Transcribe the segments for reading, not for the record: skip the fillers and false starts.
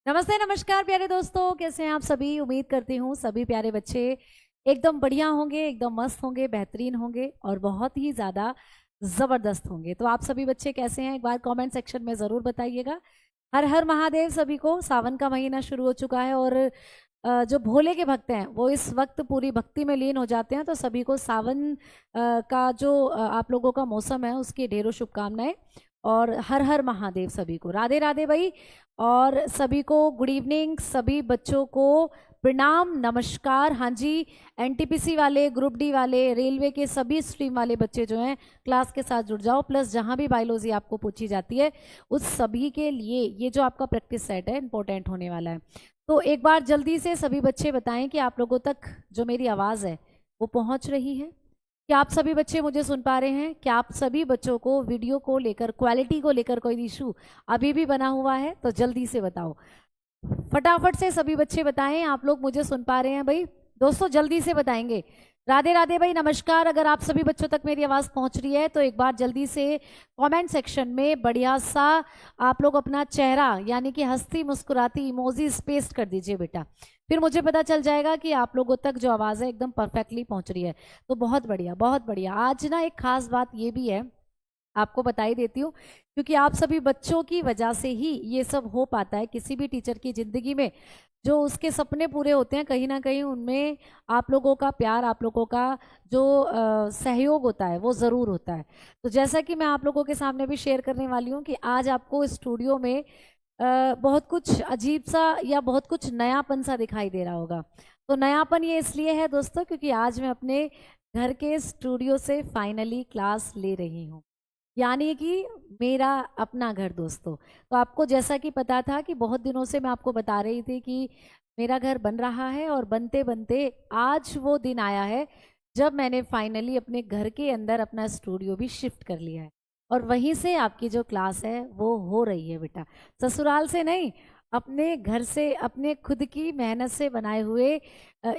नमस्ते नमस्कार प्यारे दोस्तों, कैसे हैं आप सभी। उम्मीद करती हूँ सभी प्यारे बच्चे एकदम बढ़िया होंगे, एकदम मस्त होंगे, बेहतरीन होंगे और बहुत ही ज़्यादा ज़बरदस्त होंगे। तो आप सभी बच्चे कैसे हैं, एक बार कमेंट सेक्शन में ज़रूर बताइएगा। हर हर महादेव सभी को। सावन का महीना शुरू हो चुका है और जो भोले के भक्त हैं वो इस वक्त पूरी भक्ति में लीन हो जाते हैं। तो सभी को सावन का जो आप लोगों का मौसम है उसकी ढेरों शुभकामनाएं और हर हर महादेव सभी को। राधे राधे भाई। और सभी को गुड इवनिंग, सभी बच्चों को प्रणाम नमस्कार। हाँ जी, एनटीपीसी वाले, ग्रुप डी वाले, रेलवे के सभी स्ट्रीम वाले बच्चे जो हैं क्लास के साथ जुड़ जाओ। प्लस जहाँ भी बायोलॉजी आपको पूछी जाती है उस सभी के लिए ये जो आपका प्रैक्टिस सेट है इंपॉर्टेंट होने वाला है। तो एक बार जल्दी से सभी बच्चे बताएं कि आप लोगों तक जो मेरी आवाज़ है वो पहुंच रही है। क्या आप सभी बच्चे मुझे सुन पा रहे हैं? क्या आप सभी बच्चों को वीडियो को लेकर, क्वालिटी को लेकर कोई इशू अभी भी बना हुआ है? तो जल्दी से बताओ, फटाफट से सभी बच्चे बताएं आप लोग मुझे सुन पा रहे हैं भाई। दोस्तों जल्दी से बताएंगे। राधे राधे भाई, नमस्कार। अगर आप सभी बच्चों तक मेरी आवाज़ पहुंच रही है तो एक बार जल्दी से कमेंट सेक्शन में बढ़िया सा आप लोग अपना चेहरा यानी कि हंसती मुस्कुराती इमोजीज पेस्ट कर दीजिए बेटा। फिर मुझे पता चल जाएगा कि आप लोगों तक जो आवाज़ है एकदम परफेक्टली पहुंच रही है। तो बहुत बढ़िया, बहुत बढ़िया। आज ना एक खास बात ये भी है, आपको बता ही देती हूँ, क्योंकि आप सभी बच्चों की वजह से ही ये सब हो पाता है। किसी भी टीचर की ज़िंदगी में जो उसके सपने पूरे होते हैं, कहीं ना कहीं उनमें आप लोगों का प्यार, आप लोगों का जो सहयोग होता है वो ज़रूर होता है। तो जैसा कि मैं आप लोगों के सामने भी शेयर करने वाली हूँ कि आज आपको स्टूडियो में बहुत कुछ अजीब सा या बहुत कुछ नयापन सा दिखाई दे रहा होगा। तो नयापन ये इसलिए है दोस्तों क्योंकि आज मैं अपने घर के स्टूडियो से फाइनली क्लास ले रही हूँ, यानी कि मेरा अपना घर दोस्तों। तो आपको जैसा कि पता था कि बहुत दिनों से मैं आपको बता रही थी कि मेरा घर बन रहा है और बनते बनते आज वो दिन आया है जब मैंने फाइनली अपने घर के अंदर अपना स्टूडियो भी शिफ्ट कर लिया है। और वहीं से आपकी जो क्लास है वो हो रही है बेटा, ससुराल से नहीं, अपने घर से, अपने खुद की मेहनत से बनाए हुए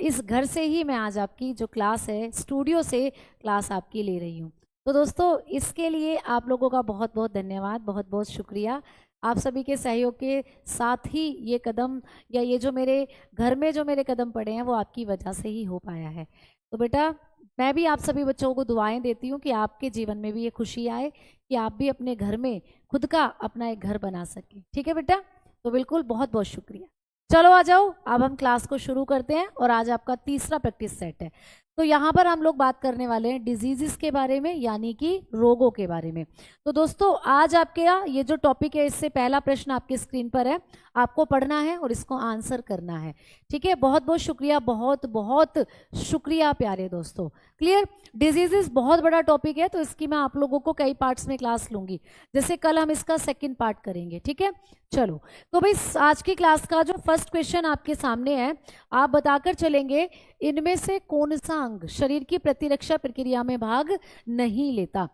इस घर से ही मैं आज आपकी जो क्लास है स्टूडियो से क्लास आपकी ले रही हूँ। तो दोस्तों इसके लिए आप लोगों का बहुत बहुत धन्यवाद, बहुत बहुत शुक्रिया। आप सभी के सहयोग के साथ ही ये कदम या ये जो मेरे घर में जो मेरे कदम पड़े हैं वो आपकी वजह से ही हो पाया है। तो बेटा मैं भी आप सभी बच्चों को दुआएं देती हूँ कि आपके जीवन में भी ये खुशी आए कि आप भी अपने घर में खुद का अपना एक घर बना सकें। ठीक है बेटा, तो बिल्कुल बहुत बहुत शुक्रिया। चलो आ जाओ, अब हम क्लास को शुरू करते हैं और आज आपका तीसरा प्रैक्टिस सेट है। तो यहाँ पर हम लोग बात करने वाले हैं डिजीजेस के बारे में, यानी कि रोगों के बारे में। तो दोस्तों आज आपके यहाँ ये जो टॉपिक है, इससे पहला प्रश्न आपकी स्क्रीन पर है, आपको पढ़ना है और इसको आंसर करना है। ठीक है, बहुत बहुत शुक्रिया, बहुत बहुत शुक्रिया प्यारे दोस्तों। क्लियर? डिजीजेस बहुत बड़ा टॉपिक है तो इसकी मैं आप लोगों को कई पार्ट्स में क्लास लूंगी, जैसे कल हम इसका सेकेंड पार्ट करेंगे। ठीक है, चलो तो भाई आज की क्लास का जो फर्स्ट क्वेश्चन आपके सामने है, आप बताकर चलेंगे इनमें से कौन सा अंग शरीर की प्रतिरक्षा प्रक्रिया में भाग नहीं लेता।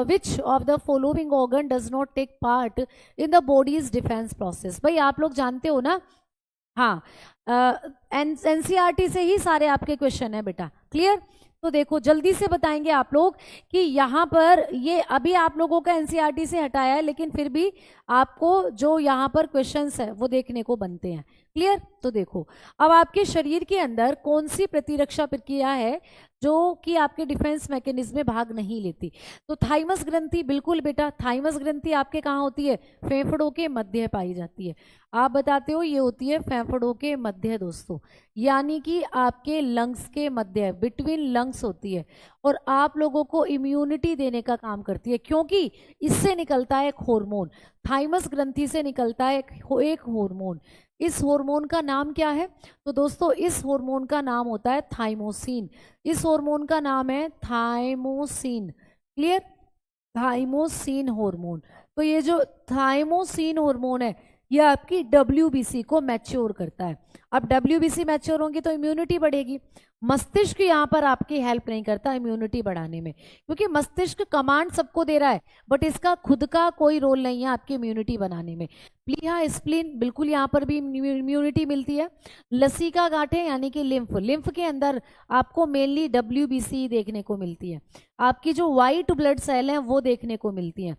Which of the following organ does not take part in the body's defence process. भाई आप लोग जानते हो ना, हाँ, एनसीईआरटी से ही सारे आपके क्वेश्चन है बेटा। क्लियर? तो देखो जल्दी से बताएंगे आप लोग कि यहाँ पर ये अभी आप लोगों का एनसीईआरटी से हटाया है, लेकिन फिर भी आपको जो यहाँ पर क्वेश्चंस है वो देखने को बनते हैं। क्लियर? तो देखो अब आपके शरीर के अंदर कौन सी प्रतिरक्षा प्रक्रिया है जो कि आपके डिफेंस मैकेनिज्म में भाग नहीं लेती। तो थाइमस ग्रंथि, बिल्कुल बेटा, थाइमस ग्रंथि आपके कहाँ होती है? फेफड़ों के मध्य पाई जाती है। आप बताते हो ये होती है फेफड़ों के मध्य दोस्तों, यानी कि आपके लंग्स के मध्य, बिटवीन लंग्स होती है और आप लोगों को इम्यूनिटी देने का काम करती है, क्योंकि इससे निकलता है एक हार्मोन, थाइमस ग्रंथि से निकलता है एक हार्मोन। इस हार्मोन का नाम क्या है? तो दोस्तों इस हार्मोन का नाम होता है थाइमोसिन। इस हार्मोन का नाम है थाइमोसिन। क्लियर? Thymosin hormone. तो ये जो थाइमोसिन हार्मोन है ये आपकी डब्ल्यूबीसी को मैच्योर करता है। अब डब्ल्यूबीसी मैच्योर होंगी तो इम्यूनिटी बढ़ेगी। मस्तिष्क यहाँ पर आपकी हेल्प नहीं करता इम्यूनिटी बढ़ाने में, क्योंकि मस्तिष्क कमांड सबको दे रहा है बट इसका खुद का कोई रोल नहीं है आपकी इम्यूनिटी बनाने में। प्लीहा स्प्लीन, बिल्कुल यहाँ पर भी इम्यूनिटी मिलती है। लसीका गांठें यानी कि लिम्फ, लिम्फ के अंदर आपको मेनली डब्ल्यूबीसी देखने को मिलती है। आपकी जो व्हाइट ब्लड सेल है वो देखने को मिलती है।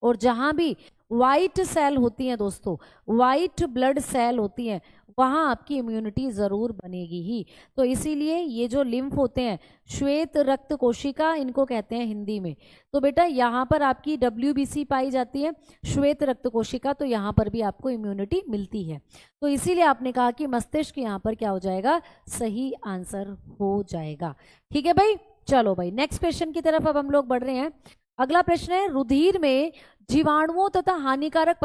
और जहां भी व्हाइट सेल होती हैं दोस्तों, व्हाइट ब्लड सेल होती हैं, वहां आपकी इम्यूनिटी जरूर बनेगी ही। तो इसीलिए ये जो लिम्फ होते हैं, श्वेत रक्त कोशिका इनको कहते हैं हिंदी में। तो बेटा यहाँ पर आपकी WBC पाई जाती है, श्वेत रक्त कोशिका, तो यहाँ पर भी आपको इम्यूनिटी मिलती है। तो इसीलिए आपने कहा कि मस्तिष्क यहाँ पर क्या हो जाएगा, सही आंसर हो जाएगा। ठीक है भाई, चलो भाई नेक्स्ट क्वेश्चन की तरफ अब हम लोग बढ़ रहे हैं। अगला प्रश्न है, रुधिर में जीवाणुओं तथा हानिकारक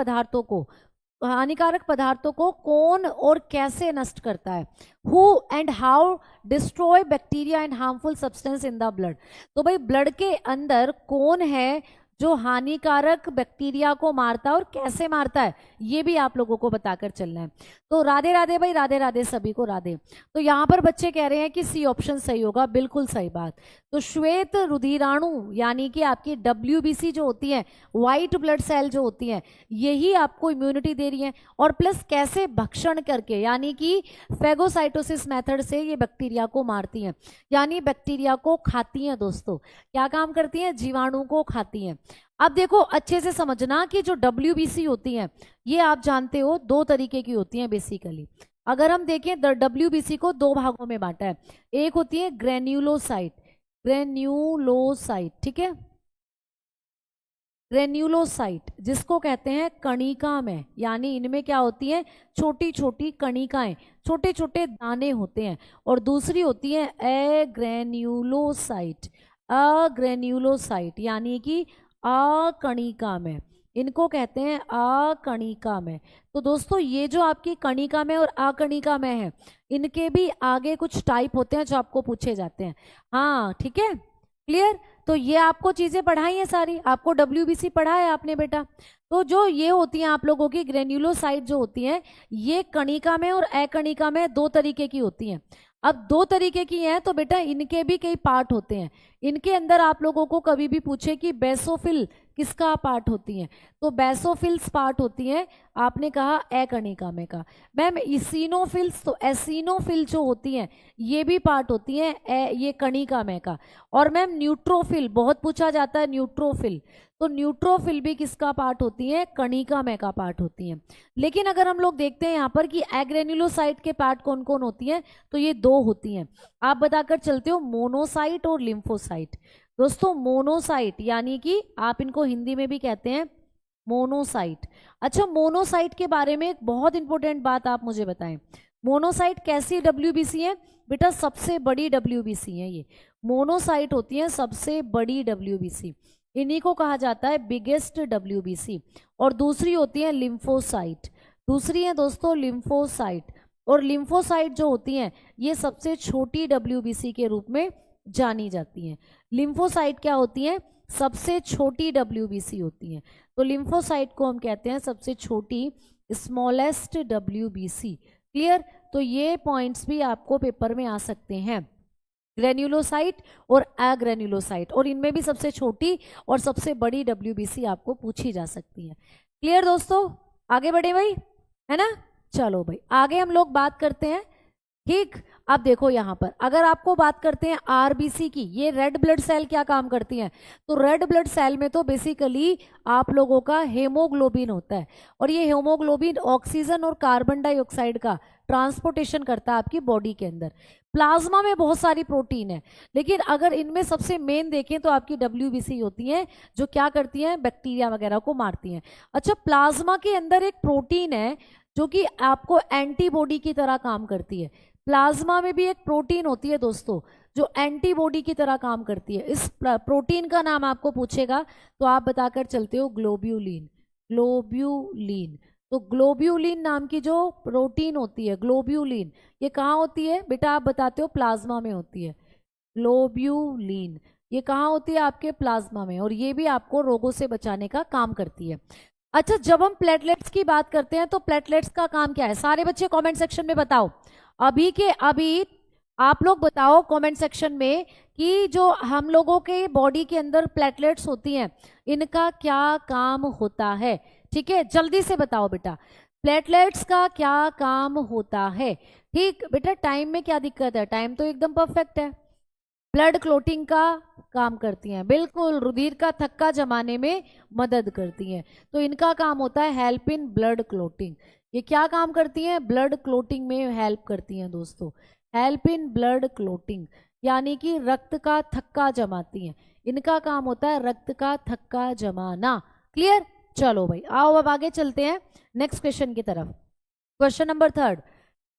पदार्थों को कौन और कैसे नष्ट करता है? Who and how destroy bacteria and harmful substance in the blood. तो भाई ब्लड के अंदर कौन है जो हानिकारक बैक्टीरिया को मारता है और कैसे मारता है, ये भी आप लोगों को बताकर चलना है। तो राधे राधे भाई, राधे राधे सभी को राधे। तो यहाँ पर बच्चे कह रहे हैं कि सी ऑप्शन सही होगा, बिल्कुल सही बात। तो श्वेत रुधिराणु यानी कि आपकी WBC जो होती है, व्हाइट ब्लड सेल जो होती हैं, यही आपको इम्यूनिटी दे रही है। और प्लस कैसे भक्षण करके, यानी कि फेगोसाइटोसिस मेथड से ये बैक्टीरिया को मारती हैं, यानी बैक्टीरिया को खाती हैं दोस्तों। क्या काम करती हैं? जीवाणु को खाती हैं। अब देखो अच्छे से समझना कि जो WBC होती हैं, ये आप जानते हो 2 तरीके की होती हैं बेसिकली। अगर हम देखें WBC को 2 भागों में बांटा है। एक होती है ग्रेन्यूलोसाइट, ठीक है, ग्रेन्यूलोसाइट जिसको कहते हैं कणिका में, यानी इनमें क्या होती है, छोटी छोटी कणिकाएं, छोटे छोटे दाने होते हैं। और दूसरी होती है अग्रेन्यूलोसाइट यानी कि अकणिका में, इनको कहते हैं अकणिका में। तो दोस्तों ये जो आपकी कणिका में और अकणिका में है, इनके भी आगे कुछ टाइप होते हैं जो आपको पूछे जाते हैं। हाँ ठीक है, क्लियर। तो ये आपको चीजें पढ़ाई हैं सारी, आपको WBC पढ़ा है आपने बेटा। तो जो ये होती हैं आप लोगों की ग्रेन्यूलोसाइट जो होती हैं, ये कणिका में और अकणिका में 2 तरीके की होती हैं। अब 2 तरीके की हैं तो बेटा इनके भी कई पार्ट होते हैं। इनके अंदर आप लोगों को कभी भी पूछे कि बेसोफिल किसका पार्ट होती हैं, तो बेसोफिल्स पार्ट होती हैं, आपने कहा अकणिका में का। मैम इसिनोफिल्स, तो एसिनोफिल जो होती हैं ये भी पार्ट होती हैं ये कणिका में का। और मैम न्यूट्रोफिल बहुत पूछा जाता है, न्यूट्रोफिल, तो न्यूट्रोफिल भी किसका पार्ट होती है, कणिका में का पार्ट होती हैं। लेकिन अगर हम लोग देखते हैं यहाँ पर कि एग्रेन्युलोसाइट के पार्ट कौन कौन होती हैं, तो ये 2 होती हैं। आप बताकर चलते हो मोनोसाइट और लिम्फोसाइट। दोस्तों मोनोसाइट यानी कि आप इनको हिंदी में भी कहते हैं मोनोसाइट। अच्छा मोनोसाइट के बारे में एक बहुत इंपॉर्टेंट बात आप मुझे बताएं, मोनोसाइट कैसी WBC है बेटा? सबसे बड़ी WBC है ये, मोनोसाइट होती है सबसे बड़ी WBC, इन्हीं को कहा जाता है बिगेस्ट WBC। और दूसरी होती है लिम्फोसाइट, दूसरी है दोस्तों लिम्फोसाइट। और लिम्फोसाइट जो होती हैं ये सबसे छोटी WBC के रूप में जानी जाती हैं। लिम्फोसाइट क्या होती हैं? सबसे छोटी WBC होती हैं। तो लिम्फोसाइट को हम कहते हैं सबसे छोटी, स्मॉलेस्ट WBC। क्लियर। तो ये पॉइंट्स भी आपको पेपर में आ सकते हैं, ग्रेन्युलोसाइट और अग्रेन्युलोसाइट, और इनमें भी सबसे छोटी और सबसे बड़ी WBC आपको पूछी जा सकती है। क्लियर दोस्तों, आगे बढ़े भाई, है ना। चलो भाई आगे हम लोग बात करते हैं। ठीक, अब देखो यहाँ पर अगर आपको बात करते हैं RBC की, ये रेड ब्लड सेल क्या काम करती हैं? तो रेड ब्लड सेल में तो बेसिकली आप लोगों का हेमोग्लोबिन होता है, और ये हेमोग्लोबिन ऑक्सीजन और कार्बन डाइऑक्साइड का ट्रांसपोर्टेशन करता है आपकी बॉडी के अंदर। प्लाज्मा में बहुत सारी प्रोटीन है, लेकिन अगर इनमें सबसे मेन देखें तो आपकी WBC होती है जो क्या करती हैं, बैक्टीरिया वगैरह को मारती हैं। अच्छा प्लाज्मा के अंदर एक प्रोटीन है जो कि आपको एंटीबॉडी की तरह काम करती है। प्लाज्मा में भी एक प्रोटीन होती है दोस्तों जो एंटीबॉडी की तरह काम करती है। इस प्रोटीन का नाम आपको पूछेगा तो आप बताकर चलते हो ग्लोब्यूलिन, ग्लोब्यूलिन। तो ग्लोब्यूलिन नाम की जो प्रोटीन होती है, ग्लोब्यूलिन, ये कहाँ होती है बेटा? आप बताते हो प्लाज्मा में होती है। ग्लोब्यूलिन ये कहाँ होती है? आपके प्लाज्मा में, और ये भी आपको रोगों से बचाने का काम करती है। अच्छा जब हम प्लेटलेट्स की बात करते हैं तो प्लेटलेट्स का काम क्या है? सारे बच्चे कमेंट सेक्शन में बताओ, अभी के अभी आप लोग बताओ कमेंट सेक्शन में कि जो हम लोगों के बॉडी के अंदर प्लेटलेट्स होती हैं इनका क्या काम होता है। ठीक है, जल्दी से बताओ बेटा, प्लेटलेट्स का क्या काम होता है। ठीक बेटा, टाइम में क्या दिक्कत है? टाइम तो एकदम परफेक्ट है। ब्लड क्लोटिंग का काम करती हैं, बिल्कुल रुधिर का थक्का जमाने में मदद करती हैं। तो इनका काम होता है हेल्प इन ब्लड क्लोटिंग। ये क्या काम करती हैं? ब्लड क्लोटिंग में हेल्प करती हैं दोस्तों, हेल्प इन ब्लड क्लोटिंग, यानी कि रक्त का थक्का जमाती हैं। इनका काम होता है रक्त का थक्का जमाना। क्लियर? चलो भाई आओ अब आगे चलते हैं नेक्स्ट क्वेश्चन की तरफ। क्वेश्चन नंबर 3,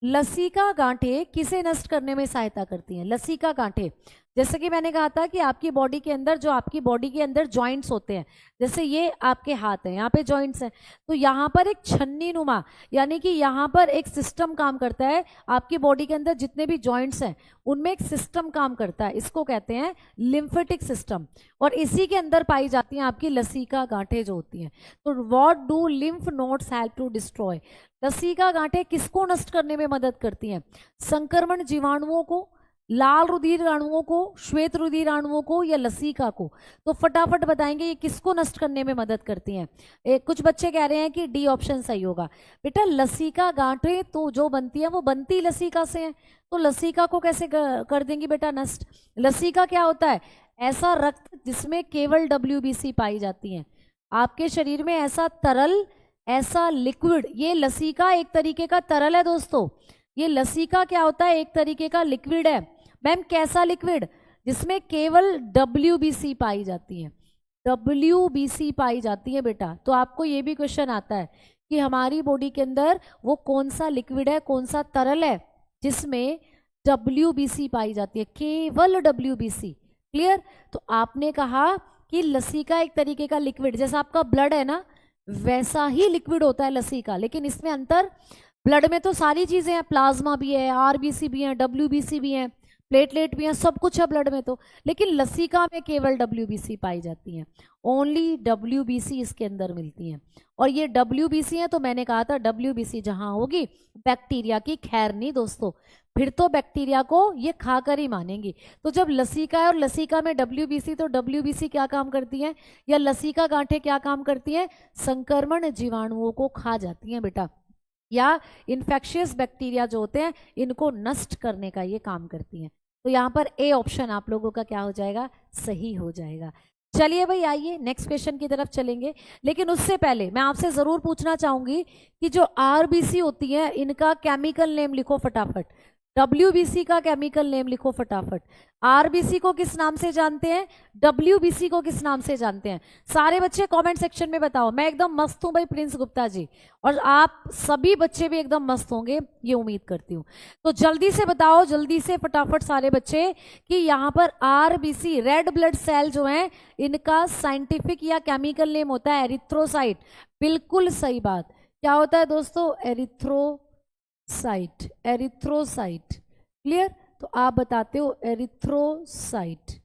लसिका गांठें किसे नष्ट करने में सहायता करती हैं? लसिका गांठें, जैसे कि मैंने कहा था कि आपकी बॉडी के अंदर जो आपकी बॉडी के अंदर जॉइंट्स होते हैं, जैसे ये आपके हाथ हैं, यहाँ पे जॉइंट्स हैं, तो यहाँ पर एक छन्नी नुमा यानी कि यहाँ पर एक सिस्टम काम करता है। आपकी बॉडी के अंदर जितने भी जॉइंट्स हैं उनमें एक सिस्टम काम करता है, इसको कहते हैं लिम्फेटिक सिस्टम, और इसी के अंदर पाई जाती हैं आपकी लसिका गांठें जो होती हैं। तो what do lymph nodes help to destroy? लसिका गांठें किसको नष्ट करने में मदद करती हैं? संक्रमण जीवाणुओं को, लाल रुधिर अणुओं को, श्वेत रुधिर अणुओं को, या लसिका को? तो फटाफट बताएंगे ये किसको नष्ट करने में मदद करती हैं। कुछ बच्चे कह रहे हैं कि डी ऑप्शन सही होगा। बेटा लसिका गांठें तो जो बनती है वो बनती लसिका से है, तो लसिका को कैसे कर देंगी बेटा नष्ट? लसिका क्या होता है? ऐसा रक्त जिसमें केवल WBC पाई जाती है। आपके शरीर में ऐसा तरल, ऐसा लिक्विड, ये लसिका एक तरीके का तरल है दोस्तों। ये लसिका क्या होता है? एक तरीके का लिक्विड है। मैम कैसा लिक्विड? जिसमें केवल WBC पाई जाती है, WBC पाई जाती है बेटा। तो आपको ये भी क्वेश्चन आता है कि हमारी बॉडी के अंदर वो कौन सा लिक्विड है, कौन सा तरल है जिसमें WBC पाई जाती है, केवल WBC। क्लियर? तो आपने कहा कि लसिका एक तरीके का लिक्विड, जैसा आपका ब्लड है ना वैसा ही लिक्विड होता है लसिका, लेकिन इसमें अंतर, ब्लड में तो सारी चीजें हैं, प्लाज्मा भी है, RBC भी है, WBC भी है, प्लेटलेट भी है, सब कुछ है ब्लड में तो, लेकिन लसिका में केवल WBC पाई जाती है। ओनली WBC इसके अंदर मिलती है। और ये WBC है तो मैंने कहा था WBC जहां होगी बैक्टीरिया की खैर नहीं दोस्तों, फिर तो बैक्टीरिया को ये खाकर ही मानेंगी। तो जब लसिका है और लसिका में WBC, तो WBC क्या काम करती है, या लसिका गांठें क्या काम करती हैं? संक्रमण जीवाणुओं को खा जाती हैं बेटा, या इन्फेक्शियस बैक्टीरिया जो होते हैं इनको नष्ट करने का ये काम करती हैं। तो यहाँ पर ए ऑप्शन आप लोगों का क्या हो जाएगा? सही हो जाएगा। चलिए भाई आइए नेक्स्ट क्वेश्चन की तरफ चलेंगे, लेकिन उससे पहले मैं आपसे जरूर पूछना चाहूंगी कि जो RBC होती है इनका केमिकल नेम लिखो फटाफट। WBC का केमिकल नेम लिखो फटाफट। RBC को किस नाम से जानते हैं, WBC को किस नाम से जानते हैं? सारे बच्चे कमेंट सेक्शन में बताओ। मैं एकदम मस्त हूं भाई प्रिंस गुप्ता जी, और आप सभी बच्चे भी एकदम मस्त होंगे ये उम्मीद करती हूँ। तो जल्दी से बताओ, जल्दी से फटाफट सारे बच्चे, कि यहाँ पर RBC रेड ब्लड सेल जो है इनका साइंटिफिक या केमिकल नेम होता है एरिथ्रोसाइट। बिल्कुल सही बात। क्या होता है दोस्तों? Erythrocyte, erythrocyte. क्लियर? तो आप बताते हो एरिथ्रोसाइट,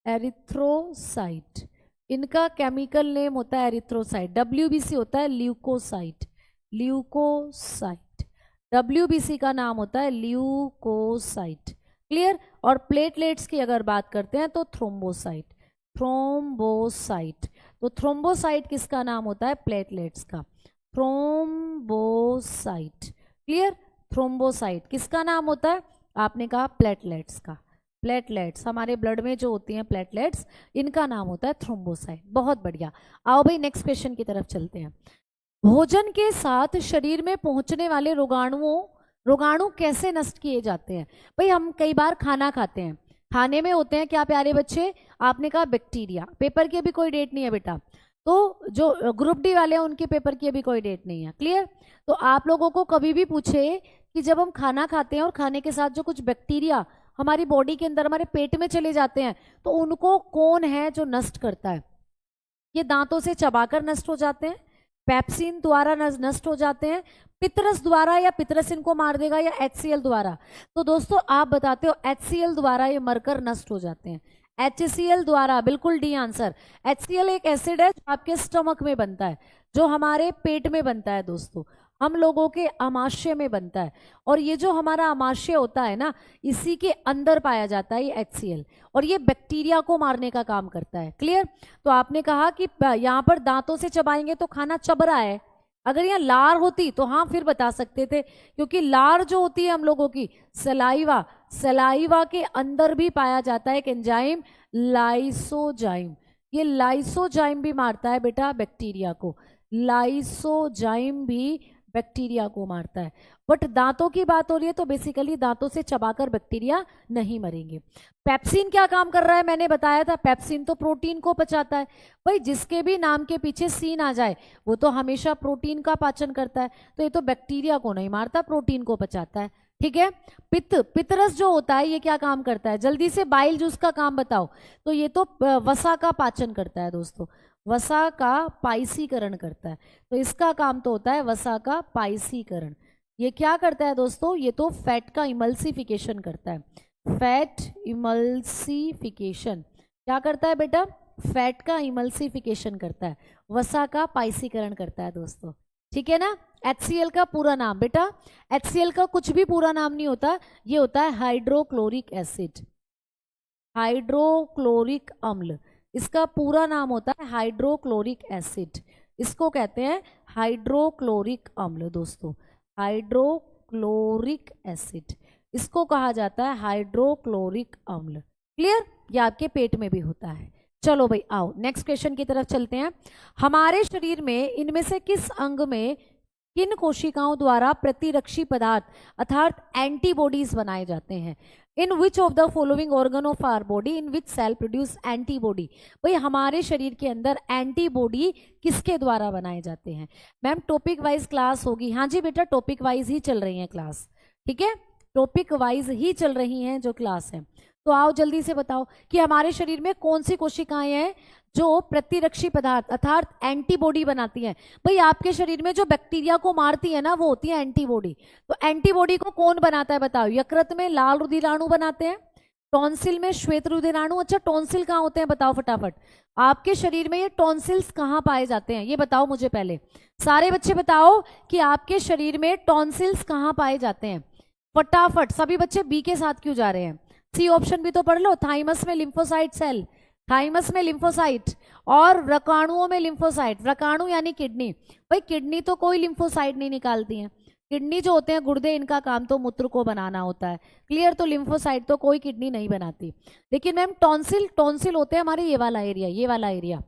एरिथ्रोसाइट। इनका केमिकल नेम होता है एरिथ्रोसाइट। WBC होता है ल्यूकोसाइट, ल्यूकोसाइट। WBC का नाम होता है ल्यूकोसाइट। क्लियर? और प्लेटलेट्स की अगर बात करते हैं तो थ्रोम्बोसाइट, थ्रोम्बोसाइट। तो थ्रोम्बोसाइट किसका नाम होता है? प्लेटलेट्स का, थ्रोम्बोसाइट। क्लियर? थ्रोम्बोसाइट किसका नाम होता है? आपने कहा प्लेटलेट्स का। प्लेटलेट्स हमारे ब्लड में जो होती हैं प्लेटलेट्स, इनका नाम होता है थ्रोम्बोसाइट। बहुत बढ़िया। आओ भाई नेक्स्ट क्वेश्चन की तरफ चलते हैं। भोजन के साथ शरीर में पहुंचने वाले रोगाणु कैसे नष्ट किए जाते हैं? भाई हम कई बार खाना खाते हैं, खाने में होते हैं क्या प्यारे बच्चे? आपने कहा बैक्टीरिया। पेपर की अभी कोई डेट नहीं है बेटा, तो जो ग्रुप डी वाले हैं उनके पेपर की अभी कोई डेट नहीं है। क्लियर? तो आप लोगों को कभी भी पूछे कि जब हम खाना खाते हैं और खाने के साथ जो कुछ बैक्टीरिया हमारी बॉडी के अंदर हमारे पेट में चले जाते हैं, तो उनको कौन है जो नष्ट करता है? ये दांतों से चबाकर नष्ट हो जाते हैं, पेप्सिन द्वारा नष्ट हो जाते हैं, पितरस द्वारा, या पितरस इनको मार देगा, या HCl द्वारा? तो दोस्तों आप बताते हो HCl द्वारा ये मरकर नष्ट हो जाते हैं। HCl द्वारा, बिल्कुल डी आंसर। HCl एक एसिड है जो आपके स्टमक में बनता है, जो हमारे पेट में बनता है दोस्तों, हम लोगों के आमाशय में बनता है। और ये जो हमारा आमाशय होता है ना, इसी के अंदर पाया जाता है ये HCl, और ये बैक्टीरिया को मारने का काम करता है। क्लियर? तो आपने कहा कि यहाँ पर दांतों से चबाएंगे तो खाना चब रहा है। अगर यहाँ लार होती तो हाँ फिर बता सकते थे, क्योंकि लार जो होती है हम लोगों की, सलाइवा, सलाइवा के अंदर भी पाया जाता है एक एंजाइम लाइसोजाइम। ये लाइसोजाइम भी मारता है बेटा बैक्टीरिया को, लाइसोजाइम भी बैक्टीरिया को मारता है। बट दांतों की बात हो रही है तो बेसिकली दांतों से चबाकर बैक्टीरिया नहीं मरेंगे। पेप्सिन क्या काम कर रहा है, मैंने बताया था, पेप्सिन तो प्रोटीन को पचाता है। भाई जिसके भी नाम के पीछे सीन आ जाए वो तो हमेशा प्रोटीन का पाचन करता है, तो ये तो बैक्टीरिया को नहीं मारता, प्रोटीन को पचाता है। ठीक है। पित्तरस जो होता है ये क्या काम करता है, जल्दी से बाइल जूस का काम बताओ। तो ये तो वसा का पाचन करता है दोस्तों, वसा का पाइसीकरण करता है। तो इसका काम तो होता है वसा का पाइसीकरण। ये क्या करता है दोस्तों, ये तो फैट का इमल्सिफिकेशन करता है। फैट इमल्सिफिकेशन क्या करता है बेटा, फैट का इमल्सिफिकेशन करता है, वसा का पाइसीकरण करता है दोस्तों। ठीक है ना। HCl का पूरा नाम बेटा, HCl का कुछ भी पूरा नाम नहीं होता, ये होता है हाइड्रोक्लोरिक एसिड, हाइड्रोक्लोरिक अम्ल। इसका पूरा नाम होता है हाइड्रोक्लोरिक एसिड, इसको कहते हैं हाइड्रोक्लोरिक अम्ल दोस्तों, हाइड्रोक्लोरिक एसिड, इसको कहा जाता है हाइड्रोक्लोरिक अम्ल। क्लियर, ये आपके पेट में भी होता है। चलो भाई आओ नेक्स्ट क्वेश्चन की तरफ चलते हैं। हमारे शरीर में इनमें से किस अंग में किन कोशिकाओं द्वारा प्रतिरक्षी पदार्थ अर्थात एंटीबॉडीज बनाए जाते हैं। In which of the following organ of our body in which cell produce antibody. भाई हमारे शरीर के अंदर एंटीबॉडी किसके द्वारा बनाए जाते हैं। मैम टॉपिक वाइज क्लास होगी, हाँ जी बेटा टॉपिक वाइज ही चल रही है क्लास, ठीक है, टॉपिक वाइज ही चल रही हैं जो क्लास है। तो आओ जल्दी से बताओ कि हमारे शरीर में कौन सी कोशिकाएं हैं जो प्रतिरक्षी पदार्थ अर्थात एंटीबॉडी बनाती हैं। भाई आपके शरीर में जो बैक्टीरिया को मारती है ना वो होती है एंटीबॉडी। तो एंटीबॉडी को कौन बनाता है बताओ। यकृत में लाल रुधिराणु बनाते हैं, टॉन्सिल में श्वेत रुधिराणु। अच्छा टॉन्सिल कहाँ होते हैं बताओ फटाफट, आपके शरीर में ये टॉन्सिल्स कहाँ पाए जाते हैं ये बताओ मुझे पहले, सारे बच्चे बताओ कि आपके शरीर में टॉन्सिल्स कहाँ पाए जाते हैं फटाफट। सभी बच्चे बी के साथ क्यों जा रहे हैं, सी ऑप्शन भी तो पढ़ लो। थाइमस में लिम्फोसाइट सेल, थाइमस में लिम्फोसाइट, और व्रकाणुओं में लिम्फोसाइट। व्रकाणु यानी किडनी, भाई किडनी तो कोई लिम्फोसाइट नहीं निकालती है, किडनी जो होते हैं गुर्दे, इनका काम तो मूत्र को बनाना होता है। क्लियर, तो लिम्फोसाइट तो कोई किडनी नहीं बनाती। लेकिन मैम टॉन्सिल, टॉन्सिल होते हैं हमारे ये वाला एरिया, ये वाला एरिया,